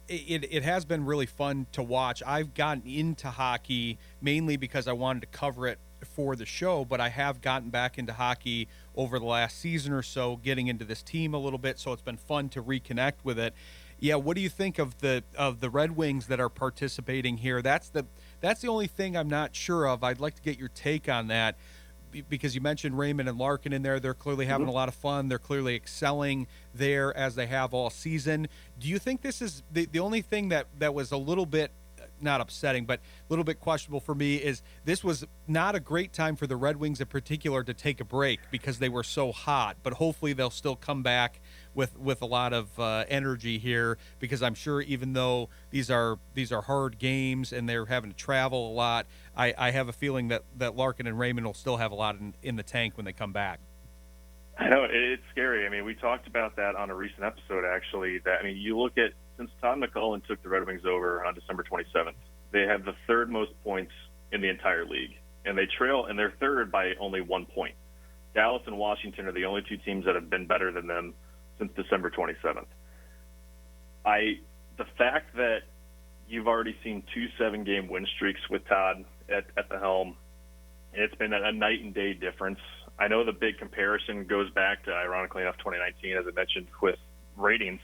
it has been really fun to watch. I've gotten into hockey mainly because I wanted to cover it for the show, but I have gotten back into hockey over the last season or so, getting into this team a little bit. So it's been fun to reconnect with it. Yeah, what do you think of the Red Wings that are participating here? That's the only thing I'm not sure of. I'd like to get your take on that, because you mentioned Raymond and Larkin in there. They're clearly having a lot of fun. They're clearly excelling there as they have all season. Do you think this is the only thing that was a little bit, not upsetting, but a little bit questionable for me, is this was not a great time for the Red Wings in particular to take a break because they were so hot, but hopefully they'll still come back with a lot of energy here, because I'm sure even though these are hard games and they're having to travel a lot, I have a feeling that Larkin and Raymond will still have a lot in the tank when they come back. I know, it's scary. I mean, we talked about that on a recent episode, actually. You look at, since Todd McCullough took the Red Wings over on December 27th, they have the third most points in the entire league, and they're third by only 1 point. Dallas and Washington are the only two teams that have been better than them since December 27th. The fact that you've already seen 2 7-game win streaks with Todd at the helm, it's been a night and day difference. I know the big comparison goes back to, ironically enough, 2019, as I mentioned, with ratings.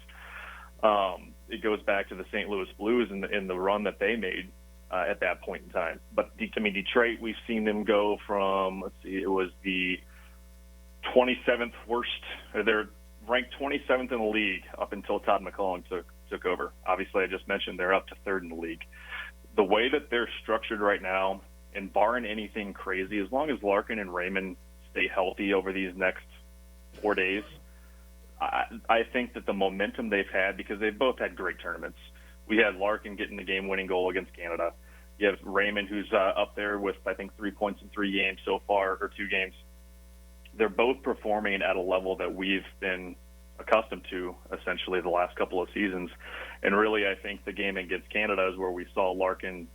It goes back to the St. Louis Blues in the run that they made at that point in time. But Detroit, we've seen them go from, it was the 27th worst, or they're ranked 27th in the league up until Todd McCullough took over. Obviously, I just mentioned they're up to third in the league. The way that they're structured right now, and barring anything crazy, as long as Larkin and Raymond stay healthy over these next 4 days, I think that the momentum they've had, because they've both had great tournaments. We had Larkin getting the game-winning goal against Canada. You have Raymond, who's up there with, I think, 3 points in 3 games so far, or 2 games. They're both performing at a level that we've been accustomed to, essentially, the last couple of seasons. And really, I think the game against Canada is where we saw Larkin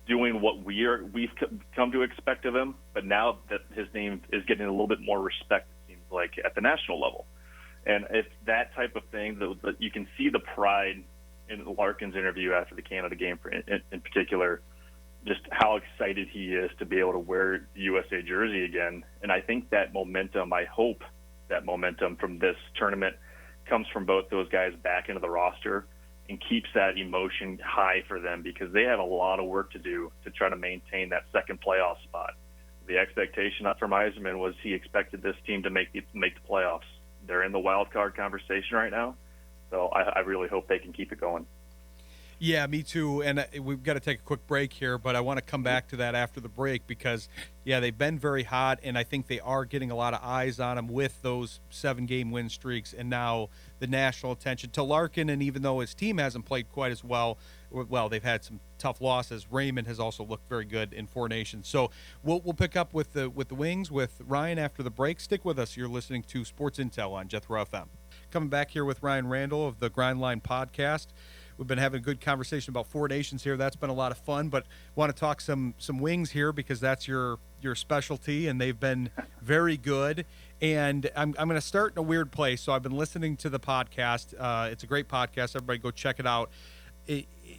doing what we've come to expect of him, but now that his name is getting a little bit more respect, it seems like, at the national level. And it's that type of thing that you can see the pride in Larkin's interview after the Canada game, in particular, just how excited he is to be able to wear the USA jersey again. And I think that momentum, I hope that momentum from this tournament comes from both those guys back into the roster and keeps that emotion high for them, because they have a lot of work to do to try to maintain that second playoff spot. The expectation from Yzerman was he expected this team to make the playoffs. They're in the wild card conversation right now, so I really hope they can keep it going. Yeah, me too. And we've got to take a quick break here, but I want to come back to that after the break, because, yeah, they've been very hot, and I think they are getting a lot of eyes on them with those 7-game win streaks, and now the national attention to Larkin. And even though his team hasn't played quite as well, they've had some tough losses. Raymond has also looked very good in Four Nations. So we'll pick up with the Wings with Ryan after the break. Stick with us. You're listening to Sports Intel on Jethro FM. Coming back here with Ryan Randall of the Grindline Podcast. We've been having a good conversation about Four Nations here. That's been a lot of fun, but want to talk some Wings here, because that's your specialty, and they've been very good. And I'm going to start in a weird place. So I've been listening to the podcast. It's a great podcast. Everybody go check it out.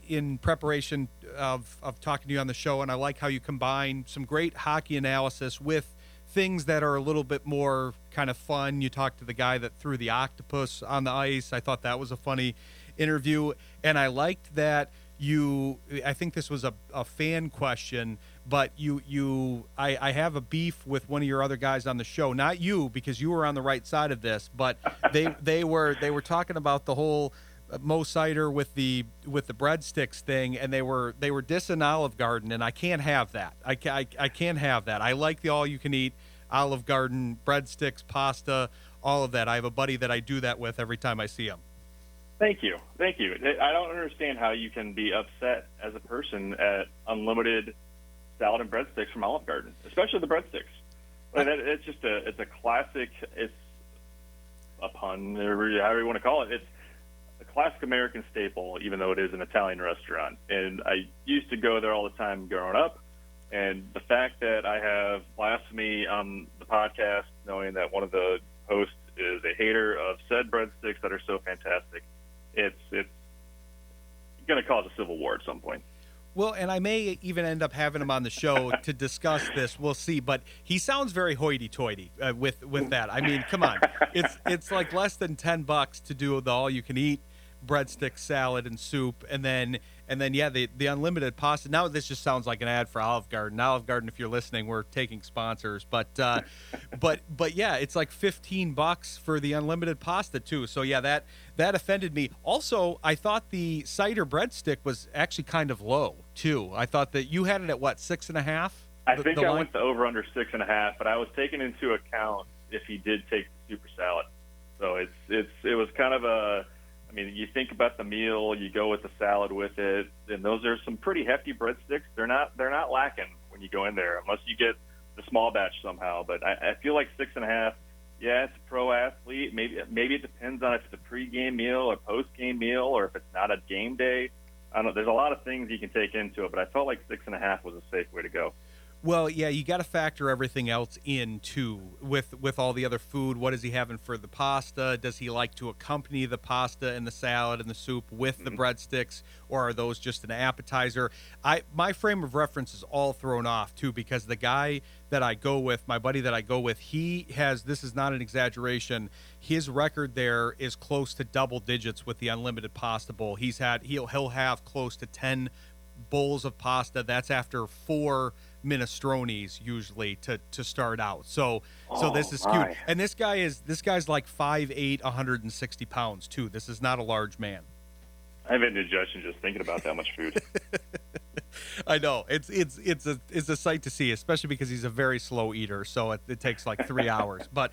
in preparation of talking to you on the show, and I like how you combine some great hockey analysis with things that are a little bit more kind of fun. You talked to the guy that threw the octopus on the ice. I thought that was a funny interview, and I liked that I think this was a fan question, but I have a beef with one of your other guys on the show, not you, because you were on the right side of this, but they were talking about the whole Mo Sider with the breadsticks thing, and they were dissing Olive Garden, and I can't have that. I can't have that. I like the all you can eat Olive Garden breadsticks, pasta, all of that. I have a buddy that I do that with every time I see him. Thank you. I don't understand how you can be upset as a person at unlimited salad and breadsticks from Olive Garden, especially the breadsticks. It's just it's a classic. It's a pun, or however you want to call it. It's a classic American staple, even though it is an Italian restaurant. And I used to go there all the time growing up. And the fact that I have blasphemy on the podcast, knowing that one of the hosts is a hater of said breadsticks that are so fantastic, it's going to cause a civil war at some point. Well, and I may even end up having him on the show to discuss this. We'll see. But he sounds very hoity-toity with that. I mean, come on. It's like less than $10 to do the all-you-can-eat breadstick, salad, and soup, and then yeah, the unlimited pasta. Now this just sounds like an ad for Olive Garden. Olive Garden, if you're listening, we're taking sponsors. But yeah, it's like $15 for the unlimited pasta too. So yeah, that offended me. Also, I thought the cider breadstick was actually kind of low too. I thought that you had it at what, 6.5? I think I went the over under 6.5, but I was taking into account if he did take the super salad. So it was kind of a. I mean, you think about the meal, you go with the salad with it, and those are some pretty hefty breadsticks. They're not lacking when you go in there, unless you get the small batch somehow. But I feel like 6.5. Yeah, it's a pro athlete. Maybe it depends on if it's a pregame meal or postgame meal, or if it's not a game day. I don't know. There's a lot of things you can take into it, but I felt like 6.5 was a safe way to go. Well, yeah, you got to factor everything else in too, with all the other food. What is he having for the pasta? Does he like to accompany the pasta and the salad and the soup with the breadsticks, or are those just an appetizer? My frame of reference is all thrown off too, because the guy that I go with, my buddy that I go with, he has, this is not an exaggeration, his record there is close to double digits with the unlimited pasta bowl. He'll have close to 10 bowls of pasta. That's after 4 minestrones usually to start out. So this is cute. And this guy's like 5'8", 160 pounds too. This is not a large man. I have indigestion just thinking about that much food. I know it's a sight to see, especially because he's a very slow eater. So it takes like 3 hours. But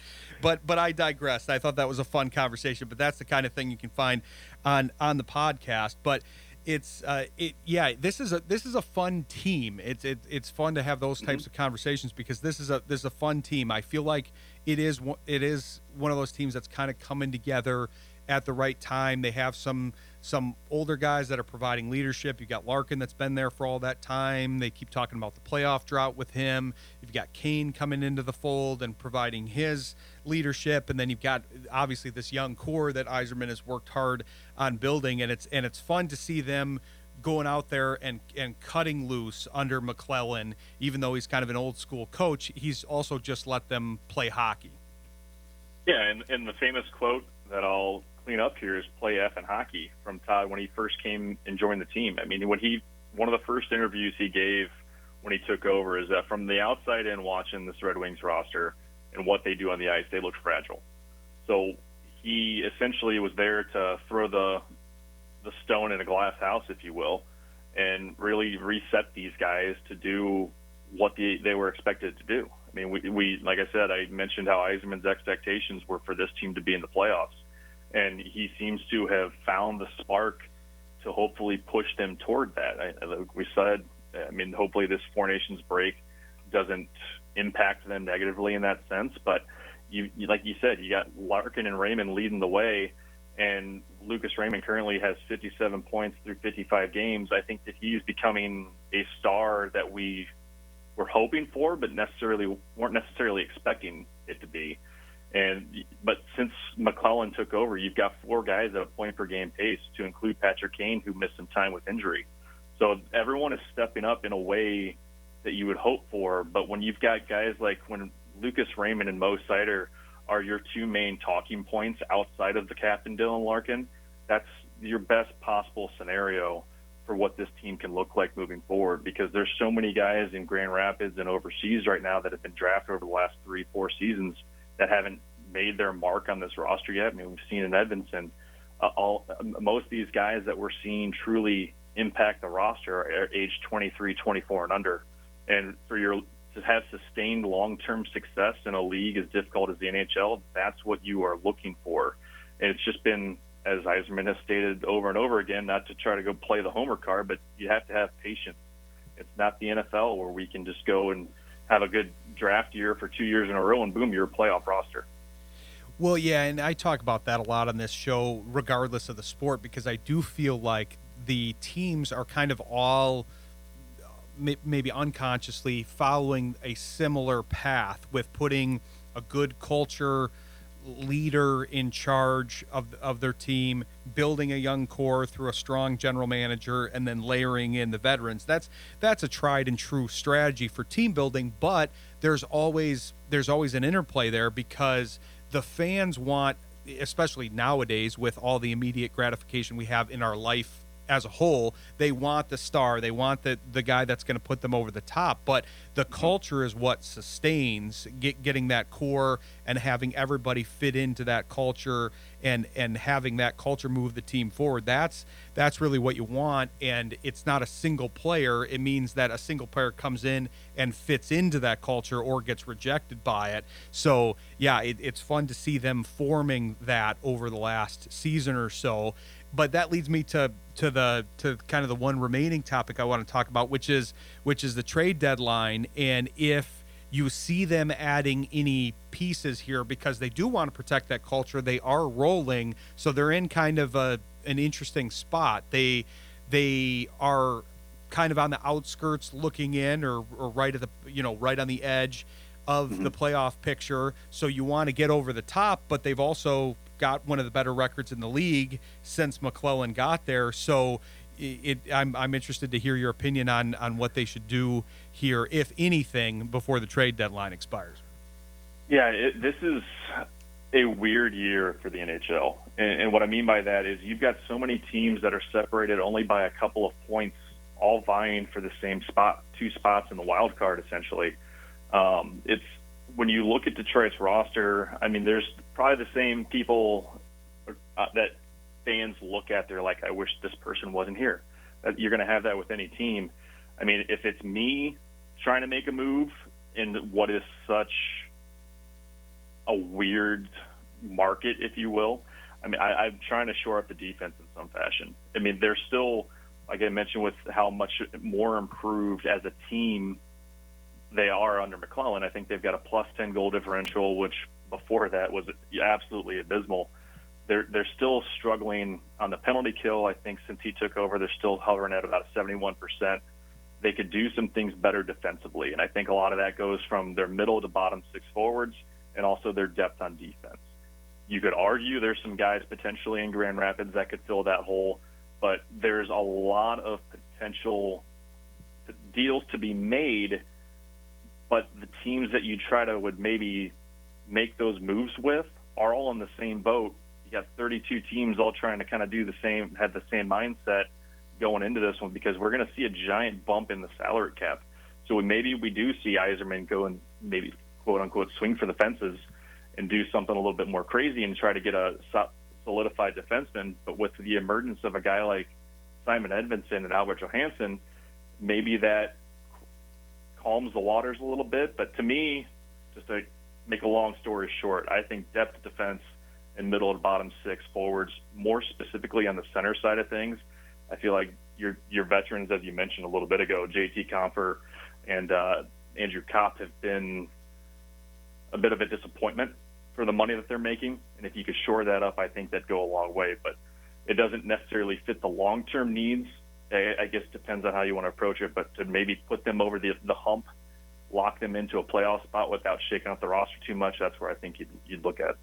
I digressed. I thought that was a fun conversation. But that's the kind of thing you can find on the podcast. But this is a fun team. It's fun to have those types of conversations, because this is a fun team. I feel like it is one of those teams that's kind of coming together at the right time. They have some older guys that are providing leadership. You got Larkin that's been there for all that time. They keep talking about the playoff drought with him. You've got Kane coming into the fold and providing his leadership, and then you've got obviously this young core that Yzerman has worked hard on building, and it's fun to see them going out there and cutting loose under McClellan. Even though he's kind of an old school coach, he's also just let them play hockey. Yeah, and the famous quote that I'll clean up here is "play effing hockey" from Todd when he first came and joined the team. I mean, one of the first interviews he gave when he took over is that from the outside in, watching this Red Wings roster and what they do on the ice, they look fragile. So he essentially was there to throw the stone in a glass house, if you will, and really reset these guys to do what they were expected to do. I mean, we like I said, I mentioned how Yzerman's expectations were for this team to be in the playoffs, and he seems to have found the spark to hopefully push them toward that. Like we said, I mean, hopefully this Four Nations break doesn't impact them negatively in that sense, but you like you said, you got Larkin and Raymond leading the way, and Lucas Raymond currently has 57 points through 55 games. I think that he's becoming a star that we were hoping for, but weren't necessarily expecting it to be. But since McClellan took over, you've got 4 guys at a point per game pace, to include Patrick Kane, who missed some time with injury. So everyone is stepping up in a way that you would hope for. But when you've got guys like when Lucas Raymond and Mo Sider are your 2 main talking points outside of the captain Dylan Larkin, that's your best possible scenario for what this team can look like moving forward, because there's so many guys in Grand Rapids and overseas right now that have been drafted over the last 3-4 seasons that haven't made their mark on this roster yet. I mean, we've seen in Edmonton, most of these guys that we're seeing truly impact the roster are age 23, 24 and under. And to have sustained long-term success in a league as difficult as the NHL, that's what you are looking for. And it's just been, as Yzerman has stated over and over again, not to try to go play the homer card, but you have to have patience. It's not the NFL where we can just go and have a good draft year for 2 years in a row and boom, you're a playoff roster. Well, yeah, and I talk about that a lot on this show, regardless of the sport, because I do feel like the teams are kind of all maybe unconsciously following a similar path with putting a good culture leader in charge of their team, building a young core through a strong general manager, and then layering in the veterans. That's a tried and true strategy for team building, but there's always an interplay there, because the fans want, especially nowadays with all the immediate gratification we have in our life as a whole, they want the star, they want the guy that's going to put them over the top, but the culture is what sustains getting that core and having everybody fit into that culture and having that culture move the team forward. That's really what you want, and it's not a single player. It means that a single player comes in and fits into that culture or gets rejected by it. So yeah, it's fun to see them forming that over the last season or so. But that leads me to kind of the one remaining topic I want to talk about, which is the trade deadline, and if you see them adding any pieces here, because they do want to protect that culture. They are rolling, so they're in kind of an interesting spot. They are kind of on the outskirts looking in, or right at the right on the edge of the playoff picture. So you want to get over the top, but they've also got one of the better records in the league since McClellan got there. So I'm interested to hear your opinion on what they should do here, if anything, before the trade deadline expires. Yeah, this is a weird year for the NHL. And what I mean by that is you've got so many teams that are separated only by a couple of points, all vying for the same spot, 2 spots in the wild card, essentially. It's when you look at Detroit's roster, I mean, there's probably the same people that fans look at. They're like, I wish this person wasn't here. You're going to have that with any team. I mean, if it's me trying to make a move in what is such a weird market, if you will, I mean, I'm trying to shore up the defense in some fashion. I mean, they're still, like I mentioned, with how much more improved as a team they are under McClellan. I think they've got a +10 goal differential, which before that was absolutely abysmal. They're still struggling on the penalty kill. I think since he took over, they're still hovering at about 71%. They could do some things better defensively, and I think a lot of that goes from their middle to bottom 6 forwards and also their depth on defense. You could argue there's some guys potentially in Grand Rapids that could fill that hole, but there's a lot of potential deals to be made. But the teams that you try to would maybe make those moves with are all in the same boat. You got 32 teams all trying to kind of do the same, have the same mindset going into this one, because we're going to see a giant bump in the salary cap. So maybe we do see Yzerman go and maybe quote unquote swing for the fences and do something a little bit more crazy and try to get a solidified defenseman. But with the emergence of a guy like Simon Edvinsson and Albert Johansson, maybe that calms the waters a little bit. But to me, just to make a long story short, I think depth defense and middle and bottom 6 forwards, more specifically on the center side of things, I feel like your veterans, as you mentioned a little bit ago, JT Compher and Andrew Kopp, have been a bit of a disappointment for the money that they're making. And if you could shore that up, I think that'd go a long way. But it doesn't necessarily fit the long-term needs. I guess it depends on how you want to approach it, but to maybe put them over the hump lock them into a playoff spot without shaking up the roster too much, that's where I think you'd look at.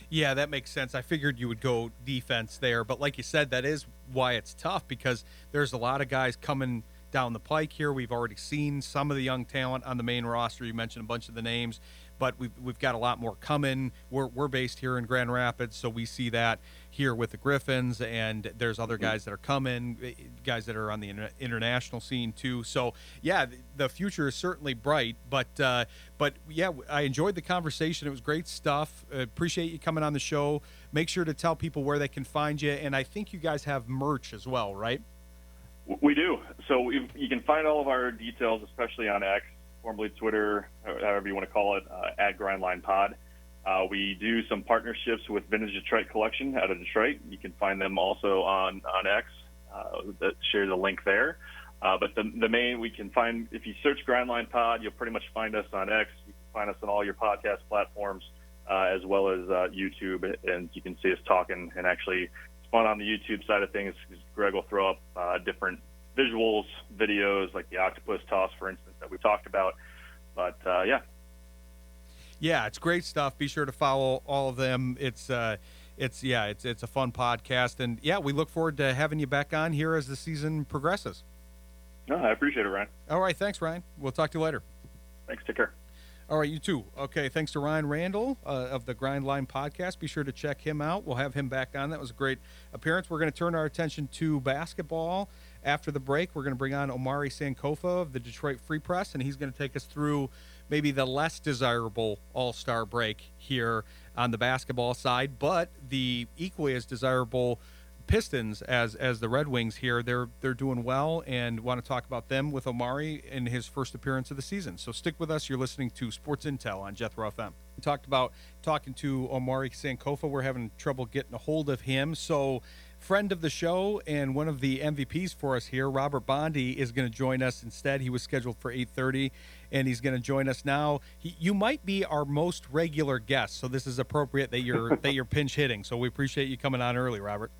Yeah, that makes sense. I figured you would go defense there, but like you said, that is why it's tough, because there's a lot of guys coming down the pike here. We've already seen some of the young talent on the main roster. You mentioned a bunch of the names, but we've got a lot more coming. We're based here in Grand Rapids, so we see that here with the Griffins, and there's other guys that are coming, guys that are on the international scene too. So yeah, the future is certainly bright. But yeah, I enjoyed the conversation. It was great stuff. Appreciate you coming on the show. Make sure to tell people where they can find you, and I think you guys have merch as well, right? We do. So you can find all of our details, especially on X, formerly Twitter, however you want to call it, at GrindlinePod. We do some partnerships with Vintage Detroit Collection out of Detroit. You can find them also on X. That shares a link there. But the main, we can find, if you search GrindlinePod, you'll pretty much find us on X. You can find us on all your podcast platforms, as well as YouTube, and you can see us talking. And actually, it's fun on the YouTube side of things, because Greg will throw up different visuals, videos, like the octopus toss, for instance, that we talked about. But yeah, it's great stuff. Be sure to follow all of them. It's a fun podcast, and yeah, we look forward to having you back on here as the season progresses. No, I appreciate it, Ryan. All right, thanks, Ryan. We'll talk to you later. Thanks. Take care. All right, you too. Okay, thanks to Ryan Randall of the Grindline Podcast. Be sure to check him out. We'll have him back on. That was a great appearance. We're going to turn our attention to basketball. After the break, we're going to bring on Omari Sankofa of the Detroit Free Press, and he's going to take us through maybe the less desirable all-star break here on the basketball side, but the equally as desirable Pistons as the Red Wings here. They're doing well, and want to talk about them with Omari in his first appearance of the season. So stick with us. You're listening to Sports Intel on Jethro FM. We talked about talking to Omari Sankofa. We're having trouble getting a hold of him. So friend of the show and one of the MVPs for us here, Robert Bondy, is going to join us instead. He was scheduled for 8:30, and he's going to join us now. You might be our most regular guest, so this is appropriate that you're pinch hitting. So we appreciate you coming on early, Robert.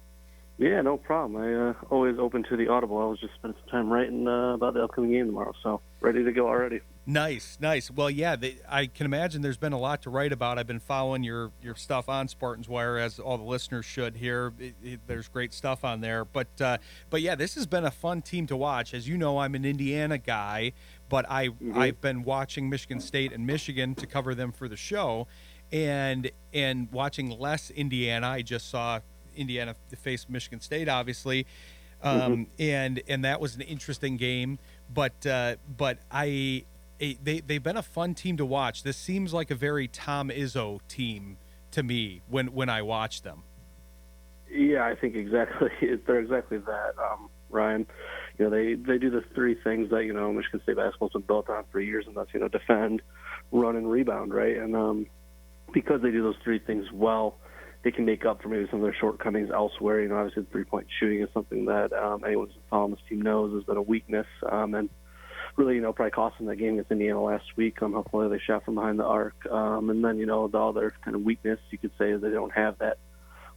Yeah, no problem. I always open to the audible. I was just spending some time writing about the upcoming game tomorrow, so ready to go already. Nice. Well, yeah, I can imagine there's been a lot to write about. I've been following your stuff on Spartans Wire, as all the listeners should here. There's great stuff on there. But yeah, this has been a fun team to watch. As you know, I'm an Indiana guy, but I've been watching Michigan State and Michigan to cover them for the show, and watching less Indiana. I just saw Indiana face Michigan State, obviously, and that was an interesting game. But they've been a fun team to watch. This seems like a very Tom Izzo team to me when I watch them. Yeah, I think exactly. They're exactly that, Ryan. You know, they do the three things that, you know, Michigan State basketball's been built on for years, and that's, you know, defend, run, and rebound, right? And because they do those three things well, they can make up for maybe some of their shortcomings elsewhere. You know, obviously the three-point shooting is something that anyone who's following this team knows has been a weakness, and really, you know, probably cost them that game against Indiana last week. Hopefully they shot from behind the arc. And then, you know, the other kind of weakness you could say is they don't have that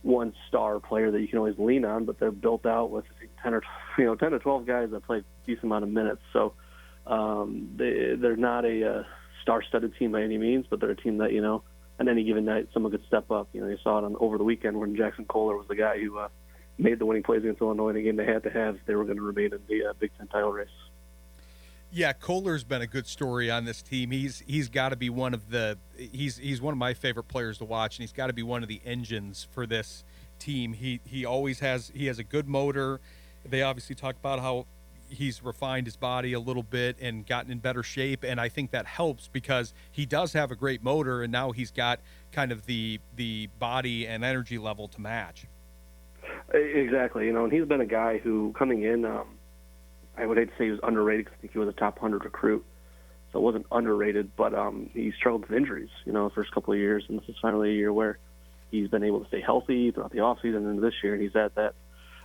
one star player that you can always lean on, but they're built out with 10 to 12 guys that play a decent amount of minutes. So they're not a star-studded team by any means, but they're a team that, you know, on any given night, someone could step up. You know, you saw it over the weekend when Jackson Kohler was the guy who made the winning plays against Illinois in a game they had to have if they were going to remain in the Big Ten title race. Yeah, Kohler's been a good story on this team. He's got to be one of he's one of my favorite players to watch, and he's got to be one of the engines for this team. He always has a good motor. They obviously talked about how he's refined his body a little bit and gotten in better shape, and I think that helps because he does have a great motor, and now he's got kind of the body and energy level to match. Exactly, you know, and he's been a guy who coming in, I would hate to say he was underrated because I think he was a top 100 recruit, so it wasn't underrated, but he struggled with injuries, you know, the first couple of years, and this is finally a year where he's been able to stay healthy throughout the offseason and into this year, and he's had that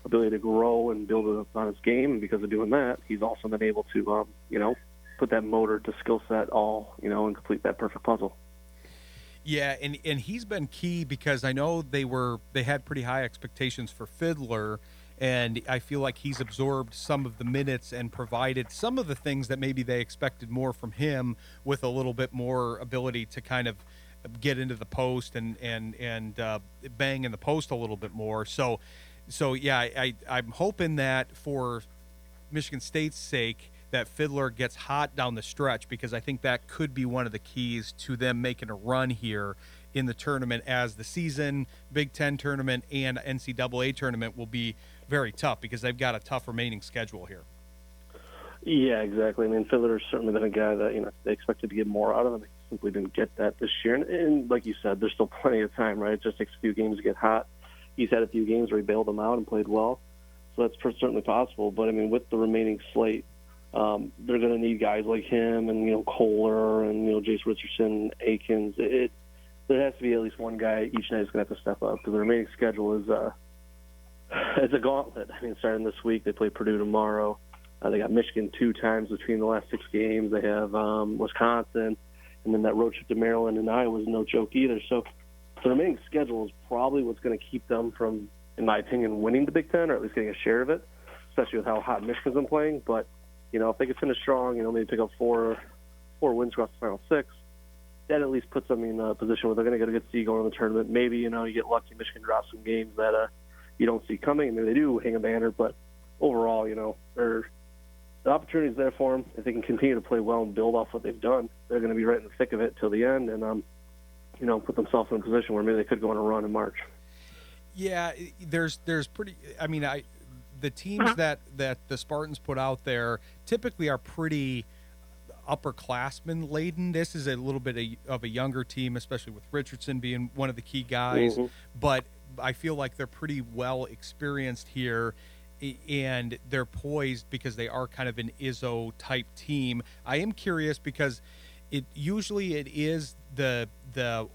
ability to grow and build on his game, and because of doing that, he's also been able to, you know, put that motor to skill set all, you know, and complete that perfect puzzle. Yeah, and he's been key because I know they had pretty high expectations for Fiddler, and I feel like he's absorbed some of the minutes and provided some of the things that maybe they expected more from him, with a little bit more ability to kind of get into the post and bang in the post a little bit more. So yeah, I'm hoping that for Michigan State's sake, that Fiddler gets hot down the stretch, because I think that could be one of the keys to them making a run here in the tournament, as the season, Big Ten tournament, and NCAA tournament will be very tough, because they've got a tough remaining schedule here. Yeah, exactly. I mean, Fiddler's certainly been a guy that, they expected to get more out of him. They simply didn't get that this year. And like you said, there's still plenty of time, right? It just takes a few games to get hot. He's had a few games where he bailed them out and played well. So that's certainly possible. But, I mean, with the remaining slate, they're going to need guys like him and, Kohler and, Jace Richardson, Akins. There has to be at least one guy each night is going to have to step up, because the remaining schedule is it's a gauntlet. I mean, starting this week, they play Purdue tomorrow. They got Michigan 2 times between the last 6 games. They have Wisconsin, and then that road trip to Maryland and Iowa is no joke either. So the remaining schedule is probably what's going to keep them from, in my opinion, winning the Big Ten, or at least getting a share of it, especially with how hot Michigan's been playing. But, if they could finish strong, maybe pick up four wins across the final 6, that at least puts them in a position where they're going to get a good seed going in the tournament. Maybe, you get lucky, Michigan drops some games that you don't see coming, and maybe they do hang a banner. But overall, the opportunity's there for them. If they can continue to play well and build off what they've done, they're going to be right in the thick of it till the end, and put themselves in a position where maybe they could go on a run in March. Yeah, there's pretty. I mean, the teams that the Spartans put out there typically are pretty upperclassmen laden. This is a little bit of a younger team, especially with Richardson being one of the key guys. Mm-hmm. But I feel like they're pretty well experienced here, and they're poised because they are kind of an Izzo type team. I am curious because it is the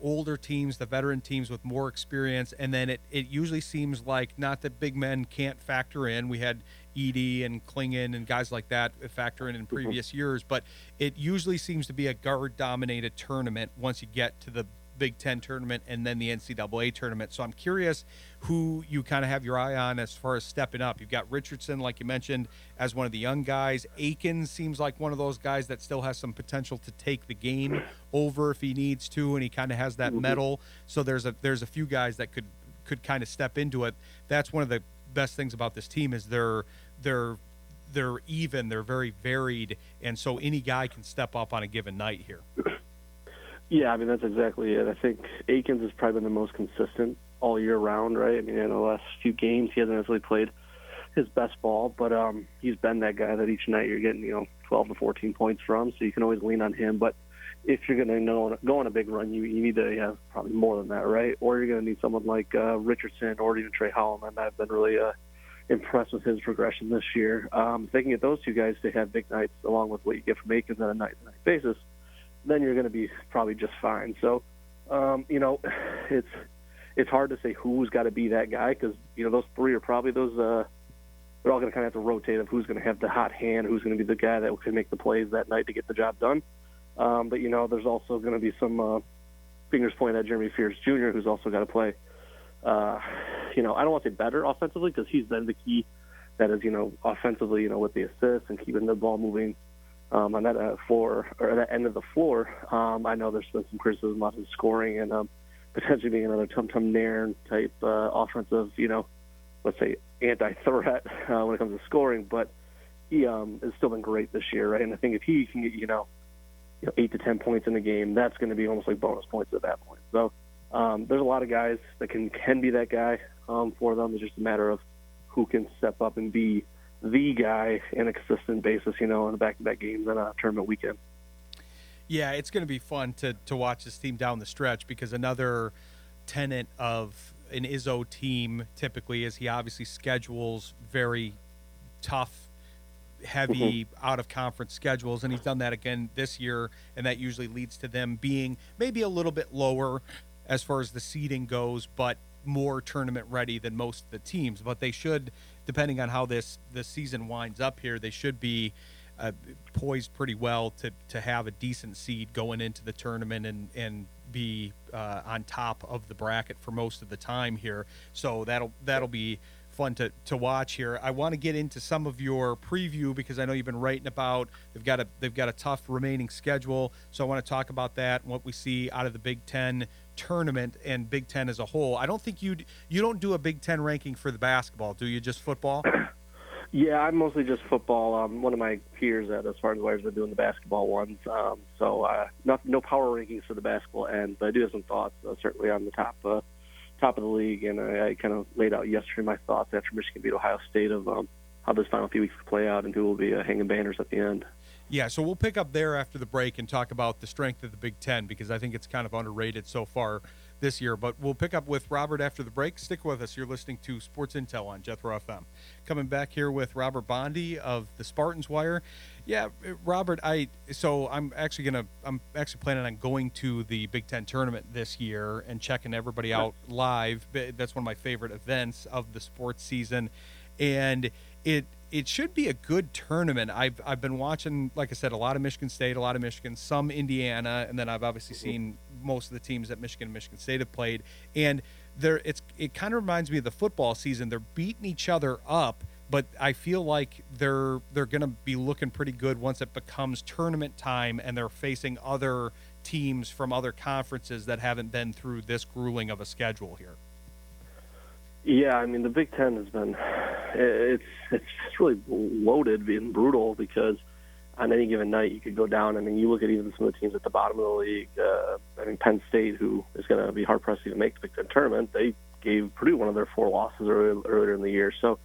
older teams, the veteran teams with more experience, and then it usually seems like, not that big men can't factor in. We had Edey and Klingon and guys like that factor in previous years, but it usually seems to be a guard-dominated tournament once you get to the Big Ten tournament and then the NCAA tournament. So I'm curious who you kind of have your eye on as far as stepping up. You've got Richardson, like you mentioned, as one of the young guys. Akins seems like one of those guys that still has some potential to take the game over if he needs to, and he kind of has that mettle. So there's a few guys that could kind of step into it. That's one of the best things about this team, is they're even, they're very varied, and so any guy can step up on a given night here. Yeah, I mean, that's exactly it. I think Akins has probably been the most consistent all year round, right? I mean, in the last few games, he hasn't necessarily played his best ball, but he's been that guy that each night you're getting, 12 to 14 points from, so you can always lean on him. But if you're going to go on a big run, you need to have probably more than that, right? Or you're going to need someone like Richardson or even Trey Holloman. I've been really impressed with his progression this year. If they can get those two guys to have big nights along with what you get from Akins on a night-to-night basis, then you're going to be probably just fine. So, it's hard to say who's got to be that guy, because, those three are probably they're all going to kind of have to rotate of who's going to have the hot hand, who's going to be the guy that can make the plays that night to get the job done. But, there's also going to be some fingers pointed at Jeremy Fears Jr., who's also got to play, I don't want to say better offensively, because he's been the key that is, offensively, with the assists and keeping the ball moving on that floor, or that end of the floor. I know there's been some criticism about his scoring and potentially being another Tum Nairn type offensive, let's say anti-threat when it comes to scoring. But he has still been great this year, right? And I think if he can get 8 to 10 points in a game, that's going to be almost like bonus points at that point. So there's a lot of guys that can be that guy for them. It's just a matter of who can step up and be the guy in a consistent basis, on the back-to-back games on a tournament weekend. Yeah, it's going to be fun to watch this team down the stretch, because another tenet of an Izzo team typically is he obviously schedules very tough, heavy out-of-conference schedules, and he's done that again this year, and that usually leads to them being maybe a little bit lower as far as the seeding goes, but more tournament ready than most of the teams. But they should, depending on how this season winds up here, they should be poised pretty well to have a decent seed going into the tournament and be on top of the bracket for most of the time here. So that'll be fun to watch here. I want to get into some of your preview because I know you've been writing about they've got a tough remaining schedule. So I want to talk about that and what we see out of the Big Ten tournament and Big Ten as a whole. I don't think you don't do a Big Ten ranking for the basketball, do you? Just football? Yeah, I'm mostly just football. One of my peers at Spartans are doing the basketball ones. No power rankings for the basketball end, but I do have some thoughts certainly on the top of the league, and I kind of laid out yesterday my thoughts after Michigan beat Ohio State of how this final few weeks will play out and who will be hanging banners at the end. Yeah, so we'll pick up there after the break and talk about the strength of the Big Ten because I think it's kind of underrated so far this year. But we'll pick up with Robert after the break. Stick with us. You're listening to Sports Intel on Jethro FM. Coming back here with Robert Bondy of the Spartans Wire. Yeah, Robert, I'm actually planning on going to the Big Ten tournament this year and checking everybody out live. That's one of my favorite events of the sports season, and it should be a good tournament. I've been watching, like I said, a lot of Michigan State, a lot of Michigan, some Indiana, and then I've obviously seen most of the teams that Michigan and Michigan State have played. And it kind of reminds me of the football season. They're beating each other up, but I feel like they're going to be looking pretty good once it becomes tournament time and they're facing other teams from other conferences that haven't been through this grueling of a schedule here. Yeah, I mean, the Big Ten has been it's really loaded and brutal because on any given night you could go down. I mean, you look at even some of the teams at the bottom of the league. Penn State, who is going to be hard-pressed to even make the Big Ten tournament, they gave Purdue one of their 4 losses earlier in the year. So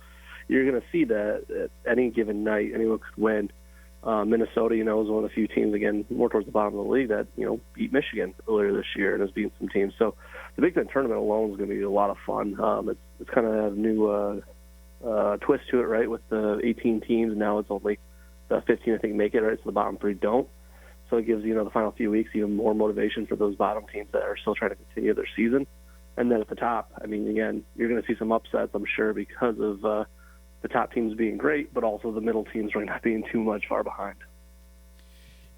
you're going to see that at any given night, anyone could win. Minnesota, is one of the few teams, again, more towards the bottom of the league that, beat Michigan earlier this year and has beaten some teams. So the Big Ten tournament alone is going to be a lot of fun. It's kind of a new twist to it, right, with the 18 teams. Now it's only the 15, I think, make it, right? So the bottom 3 don't. So it gives, the final few weeks even more motivation for those bottom teams that are still trying to continue their season. And then at the top, I mean, again, you're going to see some upsets, I'm sure, because of the top teams being great, but also the middle teams really not being too much far behind.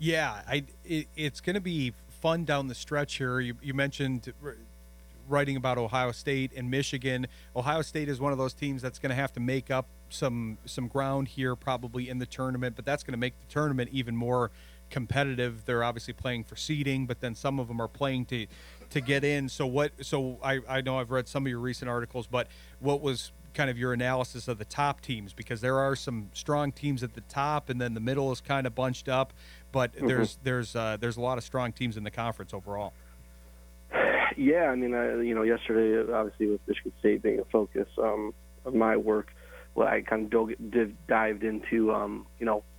Yeah, it's going to be fun down the stretch here. You mentioned writing about Ohio State and Michigan. Ohio State is one of those teams that's going to have to make up some ground here probably in the tournament, but that's going to make the tournament even more competitive. They're obviously playing for seeding, but then some of them are playing to get in. So I know I've read some of your recent articles, but what was kind of your analysis of the top teams? Because there are some strong teams at the top, and then the middle is kind of bunched up, but there's a lot of strong teams in the conference overall. Yeah, I mean, yesterday, obviously, with Michigan State being a focus of my work, well, I kind of dived into,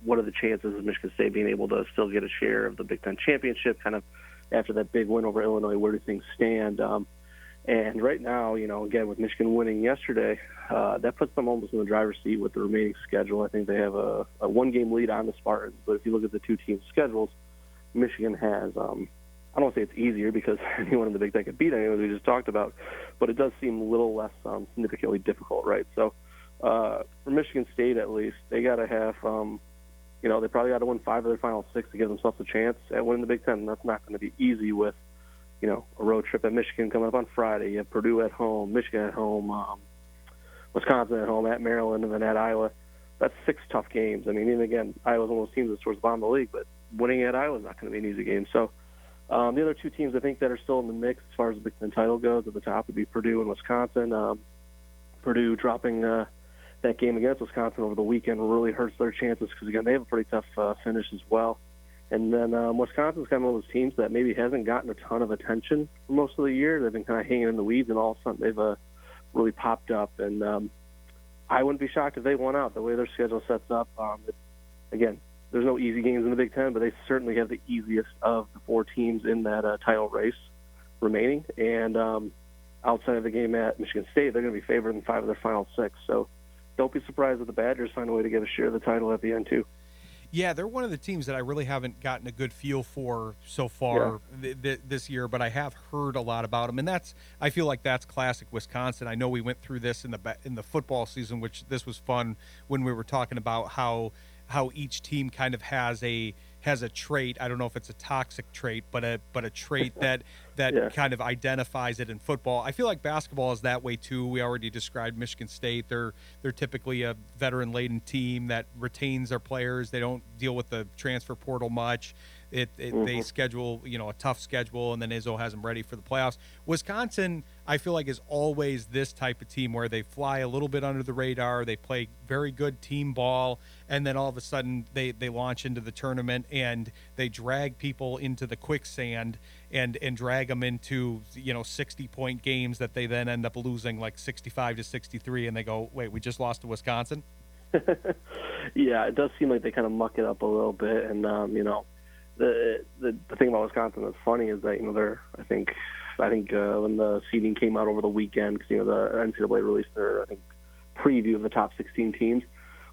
what are the chances of Michigan State being able to still get a share of the Big Ten championship, kind of after that big win over Illinois, where do things stand? And right now, again, with Michigan winning yesterday, that puts them almost in the driver's seat with the remaining schedule. I think they have a 1-game lead on the Spartans, but if you look at the 2 teams' schedules, Michigan has, I don't want to say it's easier because anyone in the Big Ten could beat anyone we just talked about, but it does seem a little less significantly difficult, right? So for Michigan State, at least, they got to have, they probably got to win 5 of their final 6 to give themselves a chance at winning the Big Ten. And that's not going to be easy with, a road trip at Michigan coming up on Friday. You have Purdue at home, Michigan at home, Wisconsin at home, at Maryland, and then at Iowa. That's 6 tough games. I mean, even again, Iowa's one of those teams that's towards the bottom of the league, but winning at Iowa is not going to be an easy game. So the other 2 teams I think that are still in the mix as far as the Big Ten title goes at the top would be Purdue and Wisconsin. Purdue dropping that game against Wisconsin over the weekend really hurts their chances because, again, they have a pretty tough finish as well. And then Wisconsin's kind of one of those teams that maybe hasn't gotten a ton of attention for most of the year. They've been kind of hanging in the weeds, and all of a sudden they've really popped up. And I wouldn't be shocked if they won out the way their schedule sets up. Again, there's no easy games in the Big Ten, but they certainly have the easiest of the 4 teams in that title race remaining. And outside of the game at Michigan State, they're going to be favored in 5 of their final 6. So don't be surprised if the Badgers find a way to get a share of the title at the end, too. Yeah, they're one of the teams that I really haven't gotten a good feel for so far this year, but I have heard a lot about them, and I feel like that's classic Wisconsin. I know we went through this in the football season, which this was fun when we were talking about how each team kind of has a has a trait. I don't know if it's a toxic trait, but a trait that Yeah. kind of identifies it in football. I feel like basketball is that way too. We already described Michigan State. They're typically a veteran-laden team that retains their players. They don't deal with the transfer portal much. They schedule, a tough schedule, and then Izzo has them ready for the playoffs. Wisconsin, I feel like, is always this type of team where they fly a little bit under the radar. They play very good team ball, and then all of a sudden they launch into the tournament and they drag people into the quicksand and drag them into 60-point games that they then end up losing like 65-63, and they go, wait, we just lost to Wisconsin. Yeah, it does seem like they kind of muck it up a little bit, and the thing about Wisconsin that's funny is that they're I think when the seeding came out over the weekend, because the NCAA released their preview of the top 16 teams,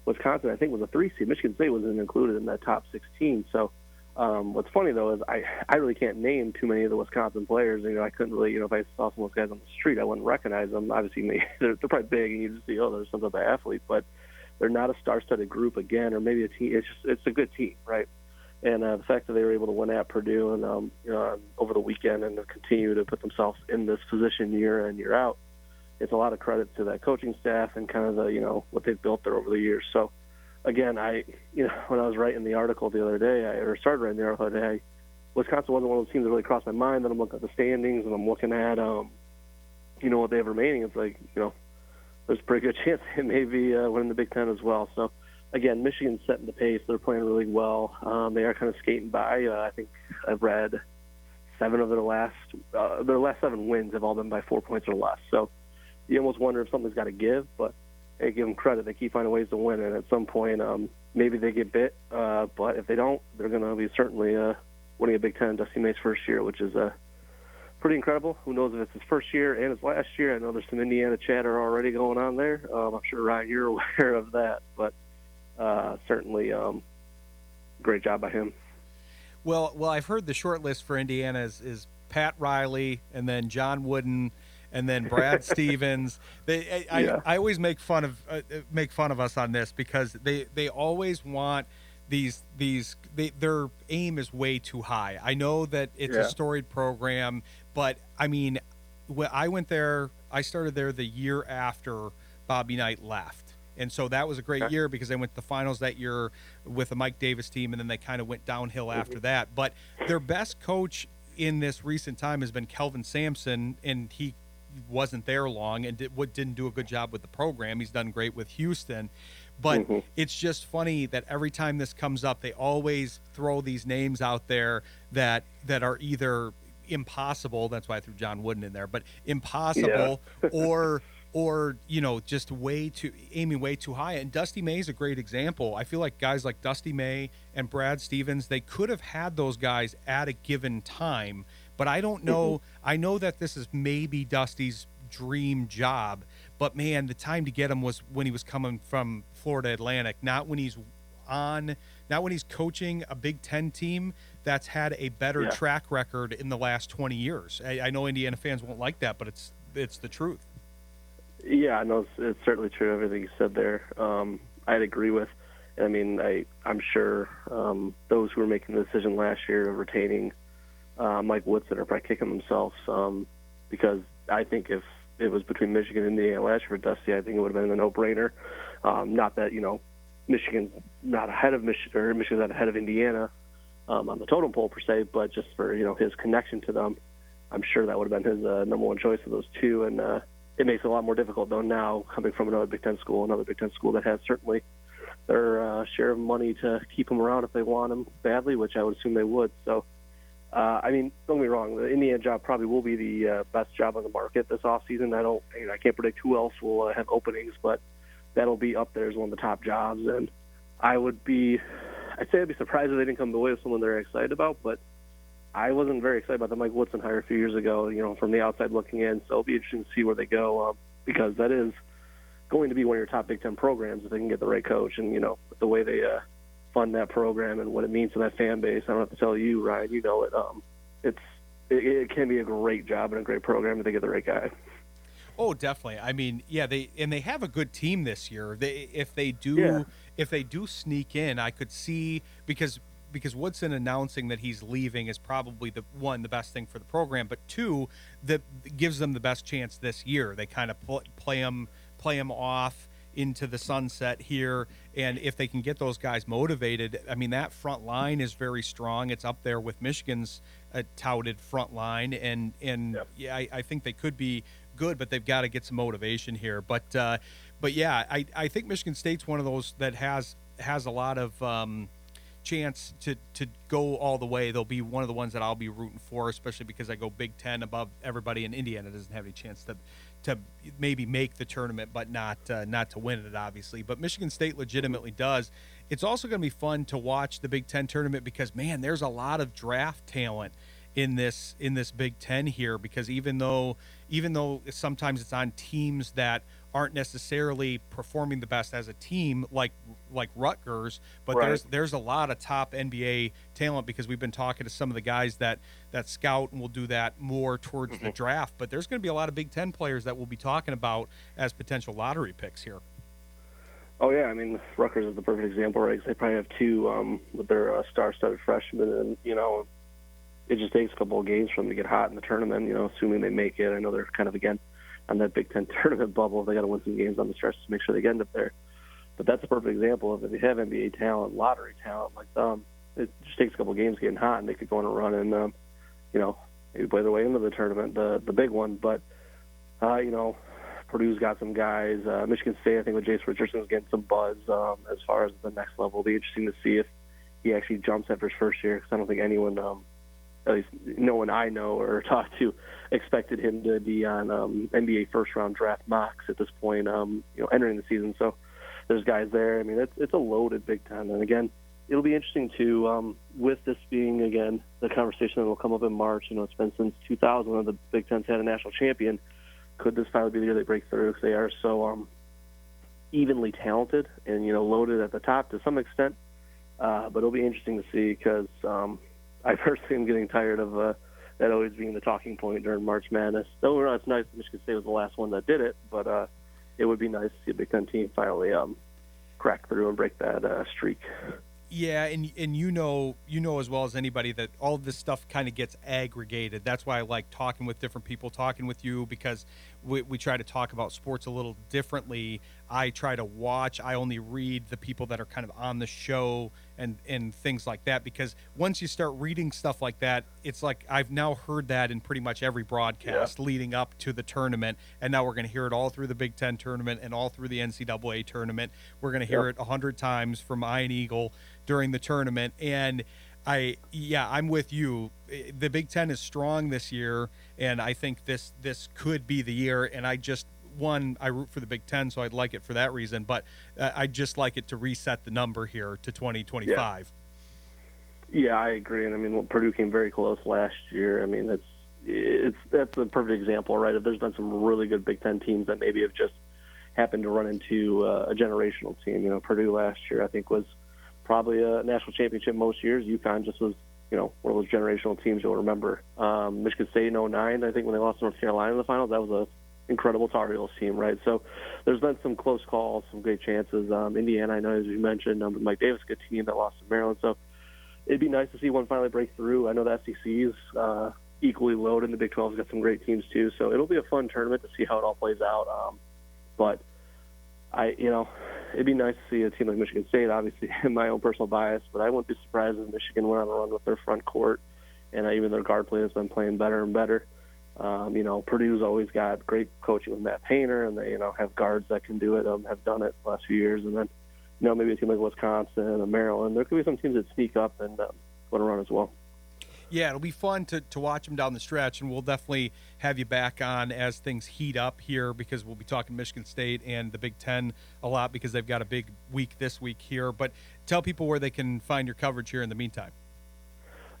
Wisconsin I think was a 3 seed. Michigan State wasn't included in that top 16. So what's funny though is I really can't name too many of the Wisconsin players. I couldn't really if I saw some of those guys on the street I wouldn't recognize them. Obviously they're probably big and you just see there's some other athlete, but they're not a star-studded group again, or maybe a team. It's a good team, right? And the fact that they were able to win at Purdue and over the weekend and to continue to put themselves in this position year in year out, it's a lot of credit to that coaching staff and kind of the what they've built there over the years. So again, when I was writing the article the other day, or started writing the article the other day, Wisconsin wasn't one of those teams that really crossed my mind. Then I'm looking at the standings and I'm looking at what they have remaining. It's like there's a pretty good chance they may be winning the Big Ten as well. So. Again, Michigan's setting the pace. They're playing really well. They are kind of skating by. I think I've read 7 of their last 7 wins have all been by 4 points or less. So you almost wonder if something's got to give, but hey, give them credit. They keep finding ways to win, and at some point maybe they get bit. But if they don't, they're going to be certainly winning a Big Ten Dusty May's first year, which is pretty incredible. Who knows if it's his first year and his last year. I know there's some Indiana chatter already going on there. I'm sure, Ryan, you're aware of that, but certainly great job by him. Well, I've heard the short list for Indiana is Pat Riley and then John Wooden and then Brad Stevens. I always make fun of us on this because they always want their aim is way too high. I know that it's a storied program, but I mean, when I went there, I started there the year after Bobby Knight left. And so that was a great year because they went to the finals that year with the Mike Davis team, and then they kind of went downhill after that. But their best coach in this recent time has been Kelvin Sampson, and he wasn't there long and didn't do a good job with the program. He's done great with Houston. But it's just funny that every time this comes up, they always throw these names out there that are either impossible. That's why I threw John Wooden in there, but impossible or just aiming way too high. And Dusty May is a great example. I feel like guys like Dusty May and Brad Stevens, they could have had those guys at a given time, but I don't know. I know that this is maybe Dusty's dream job, but man, the time to get him was when he was coming from Florida Atlantic, not when he's coaching a Big Ten team that's had a better track record in the last 20 years. I know Indiana fans won't like that, but it's the truth. Yeah, no, it's certainly true. Everything you said there, I'd agree with. I mean, I'm sure those who were making the decision last year of retaining Mike Woodson are probably kicking themselves because I think if it was between Michigan and Indiana last year for Dusty, I think it would have been a no-brainer. Not that Michigan's not ahead of Michigan, or Michigan's not ahead of Indiana on the totem pole per se, but just for his connection to them, I'm sure that would have been his number one choice of those two. And it makes it a lot more difficult, though, now coming from another Big Ten school that has certainly their share of money to keep them around if they want them badly, which I would assume they would. So, I mean, don't get me wrong, the Indiana job probably will be the best job on the market this offseason. I can't predict who else will have openings, but that'll be up there as one of the top jobs. And I'd be surprised if they didn't come away with someone they're excited about, but I wasn't very excited about the Mike Woodson hire a few years ago, from the outside looking in. So it'll be interesting to see where they go because that is going to be one of your top Big Ten programs if they can get the right coach. And, the way they fund that program and what it means to that fan base, I don't have to tell you, Ryan, you know it. It can be a great job and a great program if they get the right guy. Oh, definitely. I mean, they have a good team this year. If they do sneak in, I could see, because because Woodson announcing that he's leaving is probably the best thing for the program, but two, that gives them the best chance this year. They kind of play him off into the sunset here, and if they can get those guys motivated, I mean, that front line is very strong. It's up there with Michigan's touted front line, and Yep. yeah, I think they could be good, but they've got to get some motivation here. But yeah, I think Michigan State's one of those that has a lot of chance to go all the way. They'll be one of the ones that I'll be rooting for, especially because I go Big Ten above everybody, and Indiana doesn't have any chance to maybe make the tournament, but not to win it, obviously. But Michigan State legitimately does. It's also going to be fun to watch the Big Ten tournament because, man, there's a lot of draft talent in this Big Ten here, because even though sometimes it's on teams that aren't necessarily performing the best as a team, like Rutgers, but Right. there's a lot of top NBA talent, because we've been talking to some of the guys that scout, and we'll do that more towards the draft. But there's going to be a lot of Big Ten players that we'll be talking about as potential lottery picks here. Oh yeah, I mean Rutgers is the perfect example, right? 'Cause they probably have two with their star-studded freshmen, and it just takes a couple of games for them to get hot in the tournament. Assuming they make it. I know they're kind of again on that Big Ten tournament bubble. They got to win some games on the stretch to make sure they get up there. But that's a perfect example of if they have NBA talent, lottery talent like them. It just takes a couple of games getting hot, and they could go on a run and maybe play their way into the tournament, the big one. But Purdue's got some guys. Michigan State, I think, with Jace Richardson's getting some buzz as far as the next level. It'll be interesting to see if he actually jumps after his first year, because I don't think anyone, at least no one I know or talked to, expected him to be on NBA first-round draft mocks at this point, entering the season. So there's guys there. I mean, it's a loaded Big Ten. And, again, it'll be interesting, too, with this being, again, the conversation that will come up in March. It's been since 2000 that the Big Ten's had a national champion. Could this finally be the year they break through? Because they are so evenly talented and, loaded at the top to some extent. But it'll be interesting to see, because I personally am getting tired of that always being the talking point during March Madness. Though it's nice that Michigan State was the last one that did it, but it would be nice to see a Big Ten team finally crack through and break that streak. Yeah, and you know as well as anybody that all of this stuff kind of gets aggregated. That's why I like talking with different people, talking with you, because we try to talk about sports a little differently. I try to watch. I only read the people that are kind of on the show and things like that, because once you start reading stuff like that, it's like I've now heard that in pretty much every broadcast leading up to the tournament, and now we're going to hear it all through the Big Ten tournament and all through the NCAA tournament. We're going to hear it 100 times from Iron Eagle during the tournament. And I'm with you. The Big Ten is strong this year, and I think this could be the year. And I root for the Big Ten, so I'd like it for that reason. But I'd just like it to reset the number here to 2025. Yeah, I agree. And I mean, Purdue came very close last year. I mean, that's a perfect example, right? If there's been some really good Big Ten teams that maybe have just happened to run into a generational team. Purdue last year, I think, was probably a national championship most years. UConn just was, one of those generational teams you'll remember. Michigan State in 2009, I think, when they lost to North Carolina in the finals, that was a incredible Tar Heels team, right? So there's been some close calls, some great chances. Indiana, I know, as you mentioned, with Mike Davis, a good team that lost to Maryland. So it'd be nice to see one finally break through. I know the SEC is equally loaded, and the Big 12's got some great teams too. So it'll be a fun tournament to see how it all plays out. But it'd be nice to see a team like Michigan State, obviously, in my own personal bias, but I wouldn't be surprised if Michigan went on a run with their front court, and even their guard play has been playing better and better. Purdue's always got great coaching with Matt Painter, and they, have guards that can do it, have done it the last few years. And then, maybe a team like Wisconsin and Maryland. There could be some teams that sneak up and go on a run as well. Yeah, it'll be fun to watch them down the stretch, and we'll definitely have you back on as things heat up here, because we'll be talking Michigan State and the Big Ten a lot, because they've got a big week this week here. But tell people where they can find your coverage here in the meantime.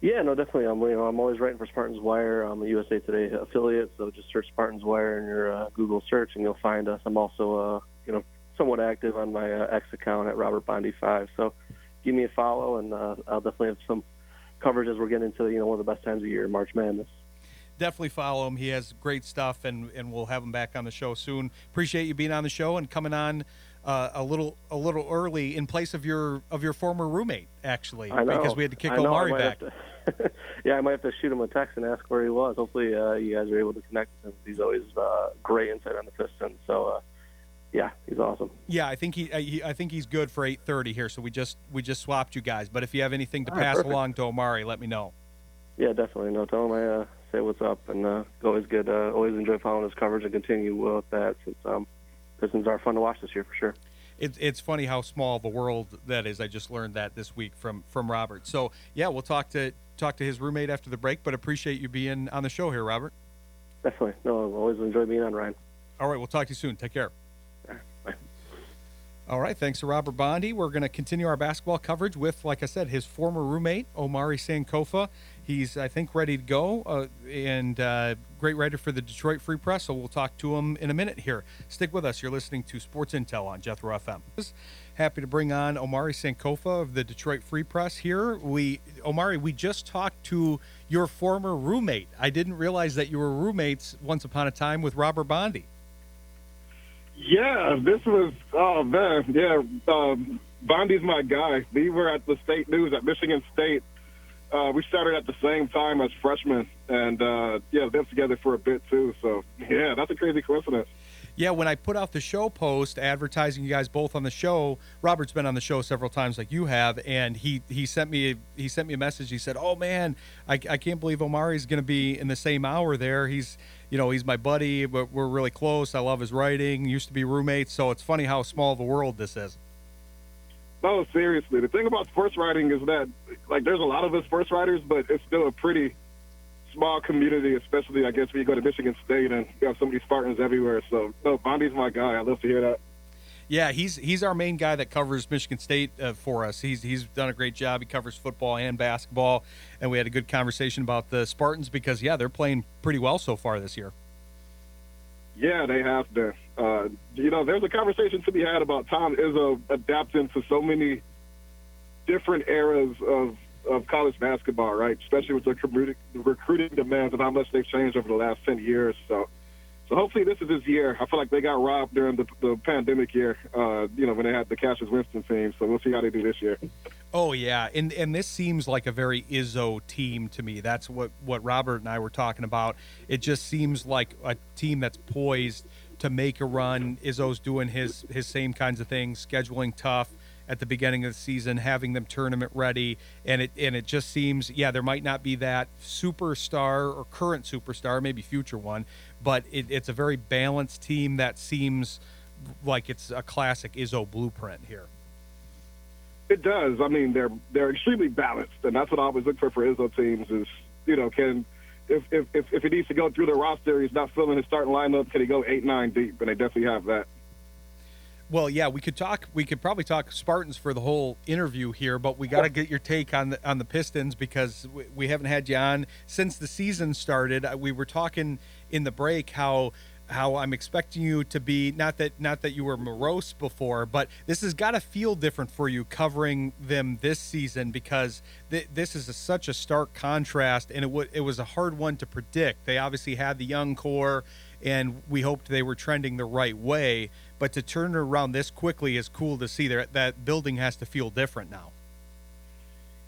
Yeah, no, definitely. I'm always writing for Spartans Wire. I'm a USA Today affiliate, so just search Spartans Wire in your Google search, and you'll find us. I'm also, somewhat active on my X account at Robert Bondy 5. So give me a follow, and I'll definitely have some coverage as we're getting into one of the best times of year, March Madness. Definitely follow him. He has great stuff, and we'll have him back on the show soon. Appreciate you being on the show and coming on a little early in place of your former roommate, actually, I know. because we had to kick I know, Omari I might back. have to- yeah, I might have to shoot him a text and ask where he was. Hopefully, you guys are able to connect with him. He's always great insight on the Pistons. So, yeah, he's awesome. Yeah, I think I think he's good for 8:30 here. So we just swapped you guys. But if you have anything to All right, pass perfect. along to Omari, let me know. Yeah, definitely. No, tell him I say what's up, and always good. Always enjoy following his coverage and continue with that since Pistons are fun to watch this year for sure. It's funny how small of a world that is. I just learned that this week from Robert. So yeah, we'll talk to his roommate after the break. But appreciate you being on the show here, Robert. Definitely. No, always enjoy being on, Ryan. All right, we'll talk to you soon. Take care. All right, bye. All right, thanks to Robert Bondy. We're going to continue our basketball coverage with, like I said, his former roommate, Omari Sankofa. He's, I think, ready to go and great writer for the Detroit Free Press, so we'll talk to him in a minute here. Stick with us. You're listening to Sports Intel on Jethro FM. Happy to bring on Omari Sankofa of the Detroit Free Press here. Omari, we just talked to your former roommate. I didn't realize that you were roommates once upon a time with Robert Bondy. Yeah, this was, oh, man, yeah, Bondi's my guy. We were at the State News at Michigan State. We started at the same time as freshmen, and, yeah, lived together for a bit, too. So, yeah, that's a crazy coincidence. Yeah, when I put out the show post advertising you guys both on the show, Robert's been on the show several times like you have, and he sent me a message. He said, "Oh man, I can't believe Omari's going to be in the same hour there. He's my buddy, but we're really close. I love his writing. Used to be roommates, so it's funny how small of a world this is." No, seriously. The thing about sports writing is that, like, there's a lot of us sports writers, but it's still a pretty small community, especially, I guess, when you go to Michigan State and you have so many Spartans everywhere. So, no, Bondi's my guy. I love to hear that. Yeah, he's our main guy that covers Michigan State for us. He's done a great job. He covers football and basketball, and we had a good conversation about the Spartans because, yeah, they're playing pretty well so far this year. Yeah, they have been. There's a conversation to be had about Tom Izzo adapting to so many different eras of college basketball, right? Especially with the recruiting demands and how much they've changed over the last 10 years. So hopefully this is his year. I feel like they got robbed during the pandemic year, when they had the Cassius Winston team. So we'll see how they do this year. Oh, yeah. And this seems like a very Izzo team to me. That's what Robert and I were talking about. It just seems like a team that's poised to make a run. Izzo's doing his same kinds of things, scheduling tough at the beginning of the season, having them tournament ready, and it just seems, yeah, there might not be that superstar or current superstar, maybe future one, but it's a very balanced team that seems like it's a classic Izzo blueprint here. It does. I mean, they're extremely balanced, and that's what I always look for Izzo teams is, if he needs to go through the roster, he's not filling his starting lineup, can he go 8-9 deep? And they definitely have that. Well, yeah, we could probably talk Spartans for the whole interview here, but we got to get your take on the Pistons because we haven't had you on since the season started. We were talking in the break how I'm expecting you to be not that you were morose before, but this has got to feel different for you covering them this season because this is such a stark contrast, and it was a hard one to predict. They obviously had the young core, and we hoped they were trending the right way. But to turn it around this quickly is cool to see. That building has to feel different now.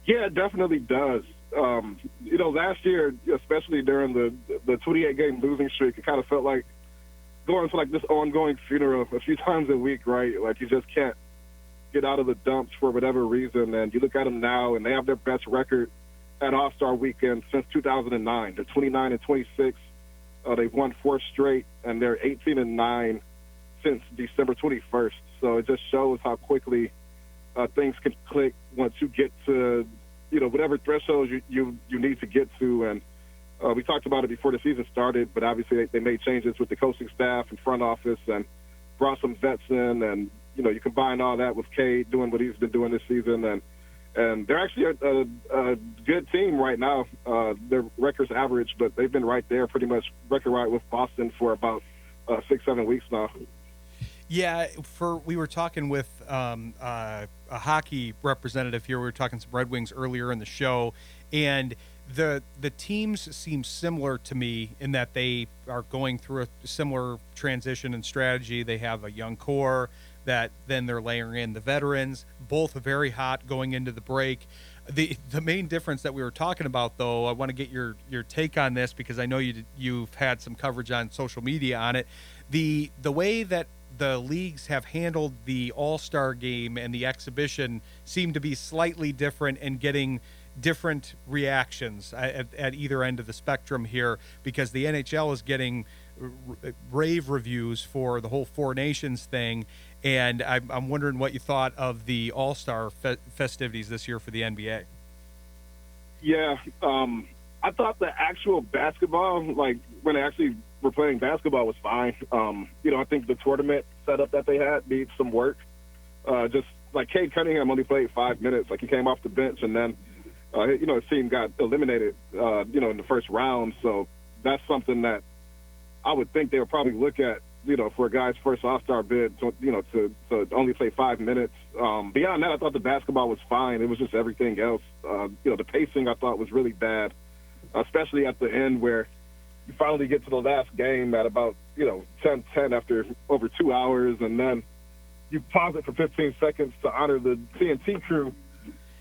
Yeah, it definitely does. Last year, especially during the 28-game losing streak, it kind of felt like going to like this ongoing funeral a few times a week, right? Like you just can't get out of the dumps for whatever reason. And you look at them now, and they have their best record at All-Star Weekend since 2009. They're 29-26. They've won 4 straight, and they're 18-9 since December 21st. So it just shows how quickly things can click once you get to, whatever threshold you need to get to. And we talked about it before the season started, but obviously they made changes with the coaching staff and front office and brought some vets in. And, you combine all that with Cade doing what he's been doing this season. And they're actually a good team right now. Their record's average, but they've been right there pretty much record right with Boston for about 6-7 weeks now. Yeah, we were talking with a hockey representative here. We were talking some Red Wings earlier in the show, and the teams seem similar to me in that they are going through a similar transition and strategy. They have a young core. that then they're layering in the veterans, both very hot going into the break. The main difference that we were talking about, though, I want to get your take on this because I know you've had some coverage on social media on it. The way that the leagues have handled the All-Star game and the exhibition seem to be slightly different and getting different reactions at either end of the spectrum here, because the NHL is getting rave reviews for the whole Four Nations thing, and I'm wondering what you thought of the All-Star festivities this year for the NBA. Yeah, I thought the actual basketball, like when they actually were playing basketball, was fine. I think the tournament setup that they had needs some work. Just like Cade Cunningham only played 5 minutes. Like he came off the bench and then, his team got eliminated, in the first round. So that's something that I would think they would probably look at, for a guy's first All-Star bid, to only play 5 minutes. Beyond that, I thought the basketball was fine. It was just everything else. The pacing I thought was really bad, especially at the end where you finally get to the last game at about, 10-10 after over 2 hours, and then you pause it for 15 seconds to honor the TNT crew.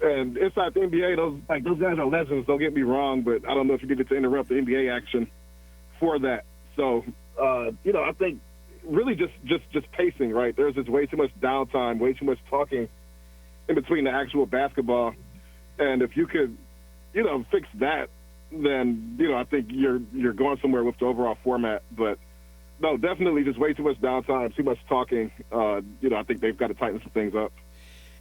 And inside the NBA, those guys are legends, don't get me wrong, but I don't know if you needed to interrupt the NBA action for that. So, I think really just pacing, right? There's just way too much downtime, way too much talking in between the actual basketball. And if you could, fix that, then, I think you're going somewhere with the overall format. But, no, definitely just way too much downtime, too much talking. I think they've got to tighten some things up.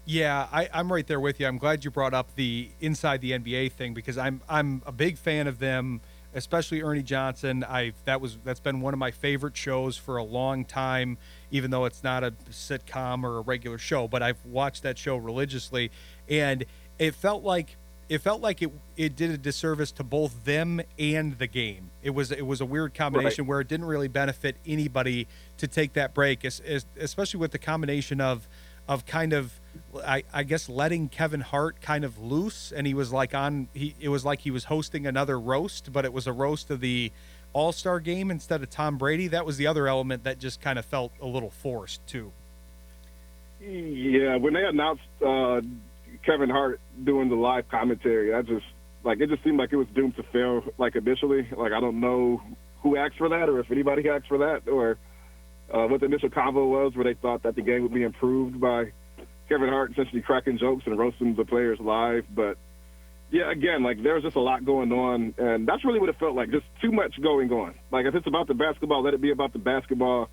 Yeah, I'm right there with you. I'm glad you brought up the inside the NBA thing, because I'm a big fan of them, especially Ernie Johnson. That's been one of my favorite shows for a long time, even though it's not a sitcom or a regular show. But I've watched that show religiously, and it felt like it did a disservice to both them and the game. It was a weird combination, right, where it didn't really benefit anybody to take that break, especially with the combination of kind of, I guess, letting Kevin Hart kind of loose, and he was like it was like he was hosting another roast, but it was a roast of the All-Star game instead of Tom Brady. That was the other element that just kind of felt a little forced too. Yeah, when they announced Kevin Hart doing the live commentary, it just seemed like it was doomed to fail, like initially. Like, I don't know who asked for that or if anybody asked for that, or what the initial convo was, where they thought that the game would be improved by Kevin Hart essentially cracking jokes and roasting the players live. But, yeah, again, like, there's just a lot going on, and that's really what it felt like, just too much going on. Like, if it's about the basketball, let it be about the basketball.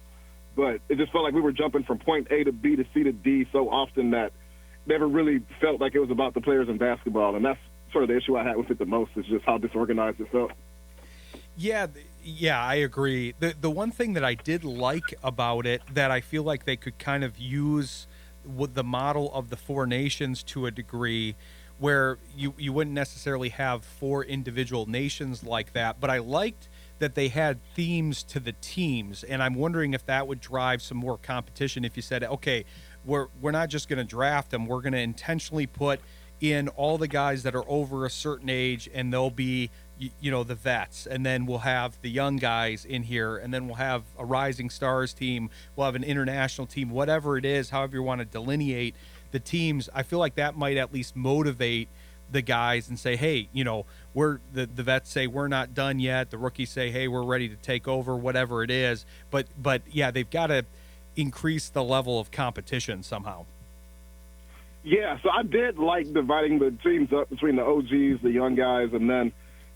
But it just felt like we were jumping from point A to B to C to D so often that never really felt like it was about the players in basketball. And that's sort of the issue I had with it the most, is just how disorganized it felt. Yeah, I agree. The one thing that I did like about it, that I feel like they could kind of use with the model of the Four Nations to a degree, where you wouldn't necessarily have 4 individual nations like that, but I liked that they had themes to the teams, and I'm wondering if that would drive some more competition. If you said, okay, we're not just going to draft them, we're going to intentionally put in all the guys that are over a certain age, and they'll be, the vets, and then we'll have the young guys in here, and then we'll have a Rising Stars team, we'll have an international team, whatever it is, however you want to delineate the teams. I feel like that might at least motivate the guys and say, hey, we're the vets say we're not done yet, the rookies say, hey, we're ready to take over, whatever it is. But yeah, they've got to increase the level of competition somehow. Yeah, so I did like dividing the teams up between the OGs, the young guys, and then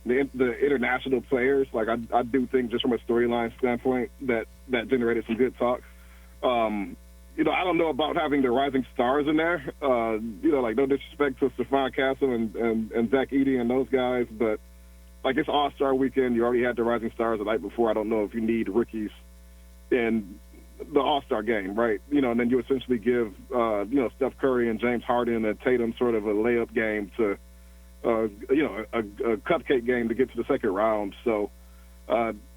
the international players. Like, I do think, just from a storyline standpoint, that generated some good talk. I don't know about having the Rising Stars in there. Like, no disrespect to Stephon Castle and Zach Edey and those guys, but, like, it's All-Star weekend. You already had the Rising Stars the night before. I don't know if you need rookies in the All-Star game, right? And then you essentially give, Steph Curry and James Harden and Tatum sort of a layup game to, a cupcake game to get to the second round. So,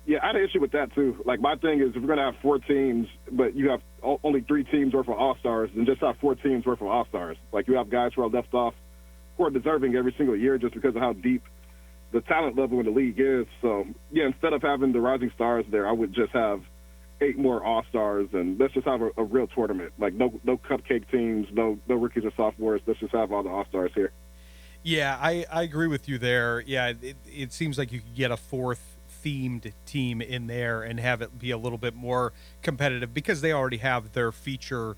yeah, I had an issue with that, too. Like, my thing is, if we're going to have 4 teams, but you have only 3 teams worth of All-Stars, then just have 4 teams worth of All-Stars. Like, you have guys who are left off who are deserving every single year just because of how deep the talent level in the league is. So, yeah, instead of having the Rising Stars there, I would just have 8 more All-Stars, and let's just have a real tournament. Like no cupcake teams, no rookies or sophomores. Let's just have all the All-Stars here. Yeah, I agree with you there. Yeah, it seems like you could get a fourth themed team in there and have it be a little bit more competitive because they already have their feature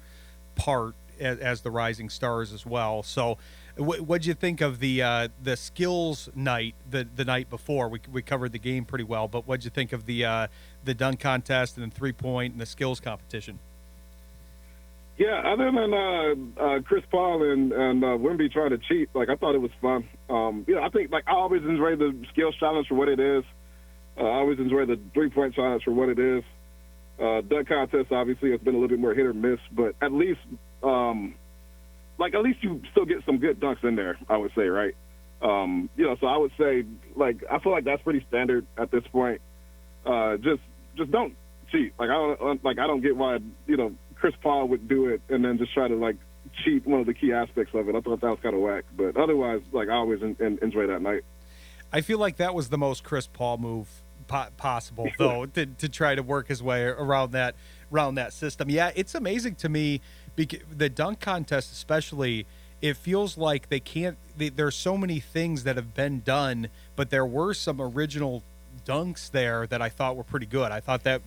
part as the Rising Stars as well. So what'd you think of the skills night the night before? We covered the game pretty well, but what'd you think of the dunk contest and the 3-point and the skills competition? Yeah, other than Chris Paul and Wemby trying to cheat, like, I thought it was fun. I think, like, I always enjoy the skills challenge for what it is. I always enjoy the 3-point challenge for what it is. Dunk contest, obviously, has been a little bit more hit or miss, but at least you still get some good dunks in there, I would say, right? So I would say, like, I feel like that's pretty standard at this point. Just don't cheat. Like, I don't get why, Chris Paul would do it and then just try to, like, cheat one of the key aspects of it. I thought that was kind of whack. But otherwise, like, I always enjoy that night. I feel like that was the most Chris Paul move possible, though, to try to work his way around that system. Yeah, it's amazing to me, because the dunk contest especially, it feels like there's so many things that have been done, but there were some original dunks there that I thought were pretty good. I thought that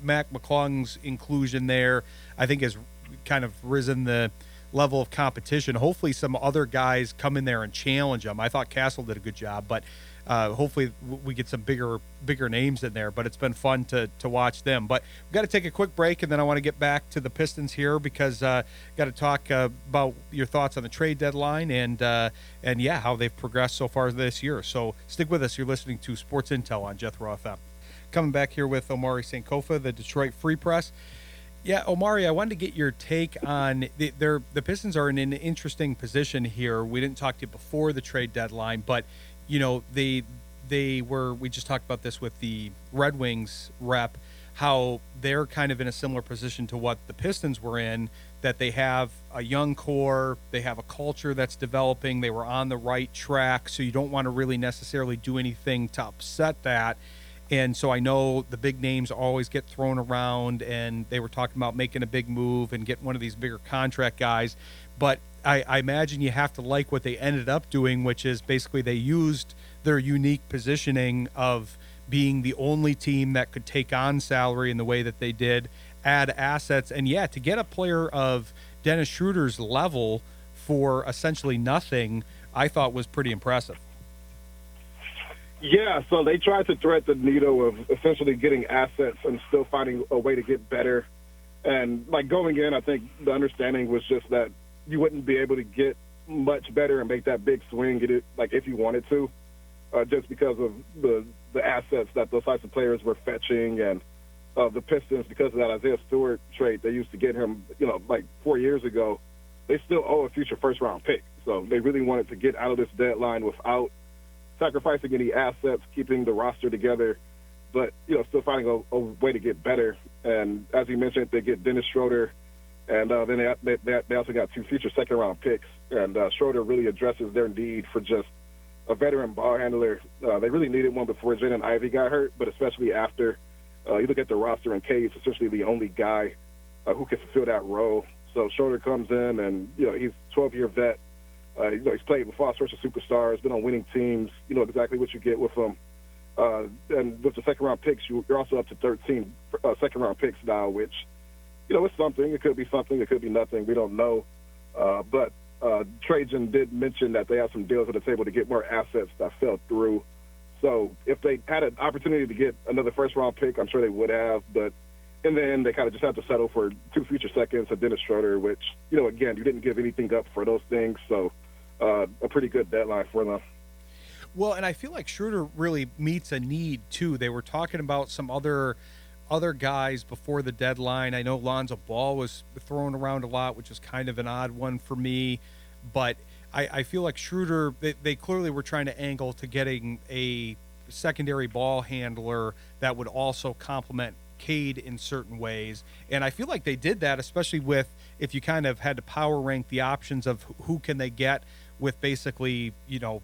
Mac McClung's inclusion there, I think, has kind of risen the level of competition. Hopefully some other guys come in there and challenge them. I thought Castle did a good job, but hopefully we get some bigger names in there. But it's been fun to watch them. But we've got to take a quick break, and then I want to get back to the Pistons here, because got to talk about your thoughts on the trade deadline and how they've progressed so far this year. So stick with us. You're listening to Sports Intel on Jethro FM. Coming back here with Omari Sankofa, the Detroit Free Press. Yeah, Omari, I wanted to get your take on the Pistons are in an interesting position here. We didn't talk to you before the trade deadline, but we just talked about this with the Red Wings rep, how they're kind of in a similar position to what the Pistons were in, that they have a young core, they have a culture that's developing, they were on the right track, so you don't want to really necessarily do anything to upset that. And so I know the big names always get thrown around, and they were talking about making a big move and getting one of these bigger contract guys. But I imagine you have to like what they ended up doing, which is basically they used their unique positioning of being the only team that could take on salary in the way that they did, add assets. And, to get a player of Dennis Schroeder's level for essentially nothing, I thought was pretty impressive. Yeah, so they tried to thread the needle of essentially getting assets and still finding a way to get better. And, like, going in, I think the understanding was just that you wouldn't be able to get much better and make that big swing, get it, like, if you wanted to, just because of the assets that those types of players were fetching. And the Pistons, because of that Isaiah Stewart trade they used to get him, like 4 years ago, they still owe a future first-round pick. So they really wanted to get out of this deadline without sacrificing any assets, keeping the roster together, but still finding a way to get better. And as you mentioned, they get Dennis Schroeder, and then they also got 2 future second-round picks. And Schroeder really addresses their need for just a veteran ball handler. They really needed one before Jaden Ivey got hurt, but especially after. You look at the roster, and Cade's essentially the only guy who can fulfill that role. So Schroeder comes in, and he's a 12-year vet. He's played with all sorts of superstars, been on winning teams. You know exactly what you get with him. And with the second-round picks, you're also up to 13 second-round picks now, which, it's something. It could be something. It could be nothing. We don't know. But Trajan did mention that they have some deals on the table to get more assets that fell through. So if they had an opportunity to get another first-round pick, I'm sure they would have. But in the end, they kind of just have to settle for 2 future seconds and Dennis Schroeder, which, again, you didn't give anything up for those things. So a pretty good deadline for them. Well, and I feel like Schroeder really meets a need, too. They were talking about some other guys before the deadline. I know Lonzo Ball was thrown around a lot, which is kind of an odd one for me. But I feel like Schroeder, they clearly were trying to angle to getting a secondary ball handler that would also complement Cade in certain ways. And I feel like they did that, especially with, if you kind of had to power rank the options of who can they get with basically,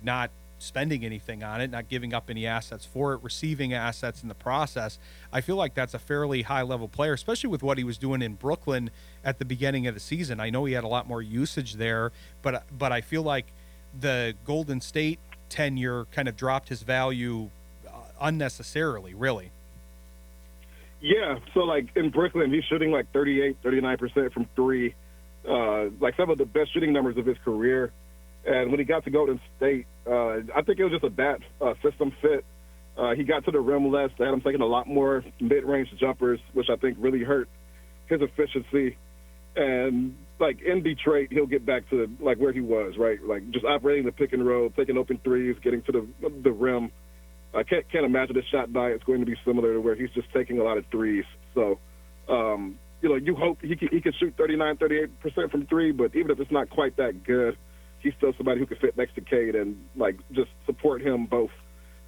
not spending anything on it, not giving up any assets for it, receiving assets in the process. I feel like that's a fairly high-level player, especially with what he was doing in Brooklyn at the beginning of the season. I know he had a lot more usage there, but I feel like the Golden State tenure kind of dropped his value unnecessarily, really. Yeah, so like in Brooklyn, he's shooting like 39% from three, like some of the best shooting numbers of his career. And when he got to Golden State, I think it was just a bad system fit. He got to the rim less. They had him taking a lot more mid-range jumpers, which I think really hurt his efficiency. And like in Detroit, he'll get back to like where he was, right? Like just operating the pick and roll, taking open threes, getting to the rim. I can't imagine the shot diet is going to be similar to where he's just taking a lot of threes. So, you hope he can shoot 38% from three, but even if it's not quite that good, he's still somebody who can fit next to Cade and like just support him both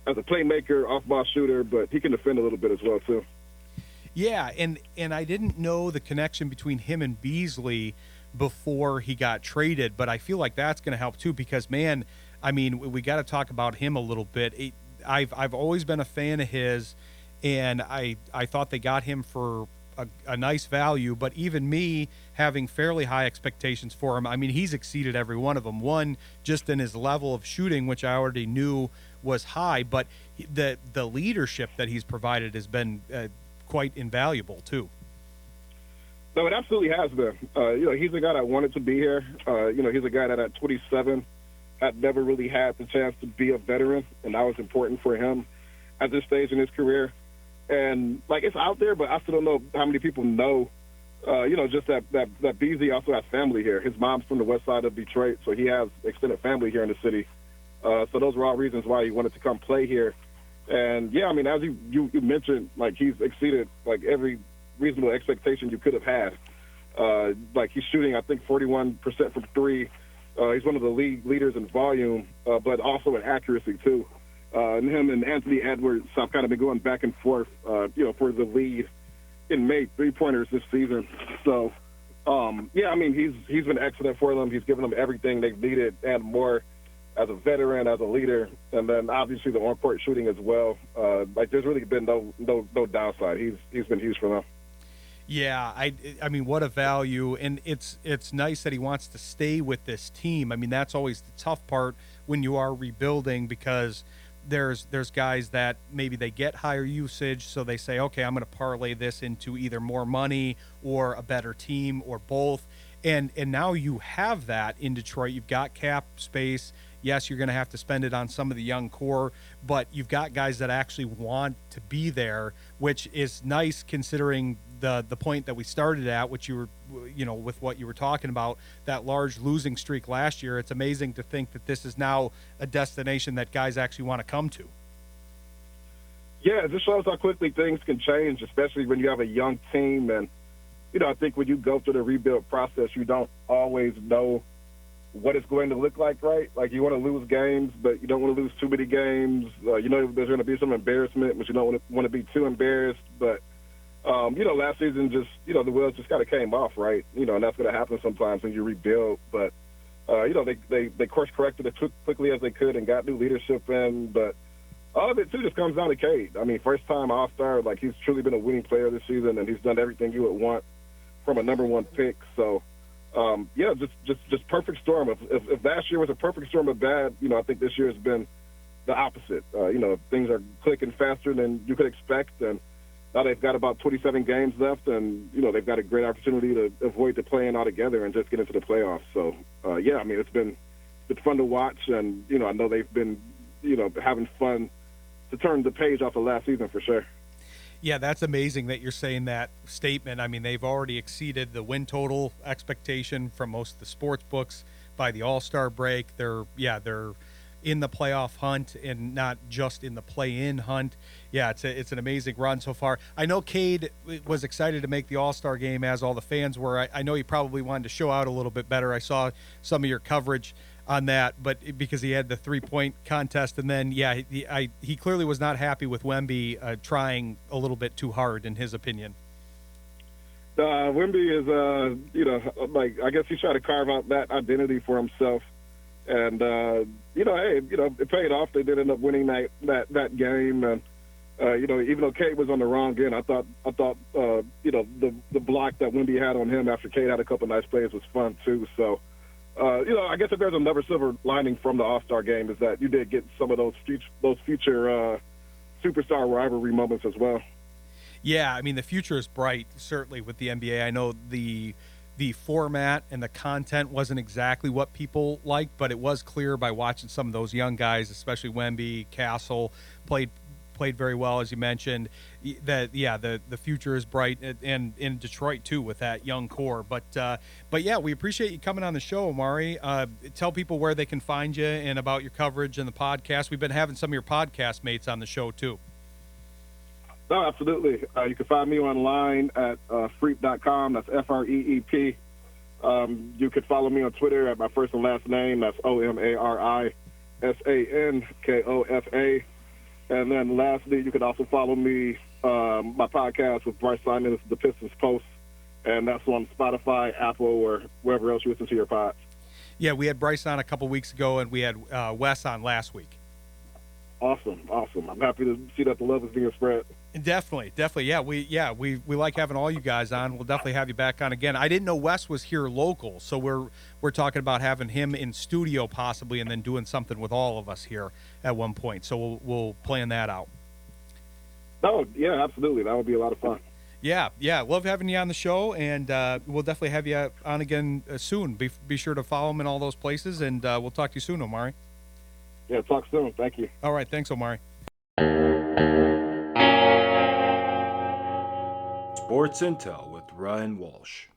as a playmaker, off-ball shooter, but he can defend a little bit as well too. Yeah, and I didn't know the connection between him and Beasley before he got traded, but I feel like that's going to help too because, man, I mean, we got to talk about him a little bit. I've always been a fan of his, and I thought they got him for a nice value, but even me having fairly high expectations for him, I mean, he's exceeded every one of them. One, just in his level of shooting, which I already knew was high, but the leadership that he's provided has been quite invaluable too. No, it absolutely has been. He's a guy that wanted to be here. He's a guy that at 27 had never really had the chance to be a veteran, and that was important for him at this stage in his career. And like it's out there, but I still don't know how many people know. Just that Beasley also has family here. His mom's from the west side of Detroit, so he has extended family here in the city. So those were all reasons why he wanted to come play here. And yeah, I mean, as you mentioned, like he's exceeded like every reasonable expectation you could have had. Like he's shooting, I think, 41% from three. He's one of the league leaders in volume, but also in accuracy too. And him and Anthony Edwards have kind of been going back and forth, for the lead in made three-pointers this season. So, I mean, he's been excellent for them. He's given them everything they've needed and more as a veteran, as a leader, and then obviously the on-court shooting as well. There's really been no downside. He's been huge for them. Yeah, I mean, what a value, and it's nice that he wants to stay with this team. I mean, that's always the tough part when you are rebuilding because there's guys that maybe they get higher usage, so they say, okay, I'm going to parlay this into either more money or a better team or both. And now you have that in Detroit. You've got cap space. Yes, you're going to have to spend it on some of the young core, but you've got guys that actually want to be there, which is nice considering the point that we started at, which you were, with what you were talking about, that large losing streak last year. It's amazing to think that this is now a destination that guys actually want to come to. Yeah, it just shows how quickly things can change, especially when you have a young team. And, I think when you go through the rebuild process, you don't always know what it's going to look like, right? Like you want to lose games, but you don't want to lose too many games. There's going to be some embarrassment, but you don't want to be too embarrassed. But, last season just, the wheels just kind of came off, right? And that's going to happen sometimes when you rebuild. But, they course corrected it quickly as they could and got new leadership in. But all of it, too, just comes down to Cade. I mean, first-time All-Star, like he's truly been a winning player this season, and he's done everything you would want from a number one pick. So, just perfect storm. If last year was a perfect storm of bad, I think this year has been the opposite. Things are clicking faster than you could expect, and now they've got about 27 games left, and they've got a great opportunity to avoid the play-in altogether and just get into the playoffs. So, I mean, it's been fun to watch, and I know they've been having fun to turn the page off of last season for sure. Yeah, that's amazing that you're saying that statement. I mean, they've already exceeded the win total expectation from most of the sports books by the All-Star break. They're in the playoff hunt and not just in the play-in hunt. Yeah, it's an amazing run so far. I know Cade was excited to make the All-Star game, as all the fans were. I know he probably wanted to show out a little bit better. I saw some of your coverage on that, but because he had the three-point contest, and then he clearly was not happy with Wemby trying a little bit too hard, in his opinion. Wemby is, I guess he's trying to carve out that identity for himself, And it paid off. They did end up winning that game, and even though Cade was on the wrong end, I thought the block that Wemby had on him after Cade had a couple nice plays was fun too. So, I guess if there's another silver lining from the All-Star game is that you did get some of those future superstar rivalry moments as well. Yeah, I mean, the future is bright, certainly, with the NBA. I know the format and the content wasn't exactly what people liked, but it was clear by watching some of those young guys, especially Wemby, Castle, played very well, as you mentioned, that, the future is bright, and in Detroit, too, with that young core. But yeah, we appreciate you coming on the show, Omari. Tell people where they can find you and about your coverage and the podcast. We've been having some of your podcast mates on the show, too. No, absolutely. You can find me online at freep.com. That's FREEP. You could follow me on Twitter at my first and last name. That's OMARISANKOFA. And then lastly, you could also follow me, my podcast with Bryce Simon. It's the Pistons Post. And that's on Spotify, Apple, or wherever else you listen to your pods. Yeah, we had Bryce on a couple weeks ago, and we had Wes on last week. Awesome. I'm happy to see that the love is being spread. Definitely. Yeah, we like having all you guys on. We'll definitely have you back on again. I didn't know Wes was here local, so we're talking about having him in studio possibly, and then doing something with all of us here at one point. So we'll plan that out. Oh yeah, absolutely. That would be a lot of fun. Yeah. Love having you on the show, and we'll definitely have you on again soon. Be sure to follow him in all those places, and we'll talk to you soon, Omari. Yeah, talk soon. Thank you. All right, thanks, Omari. Sports Intel with Ryan Walsh.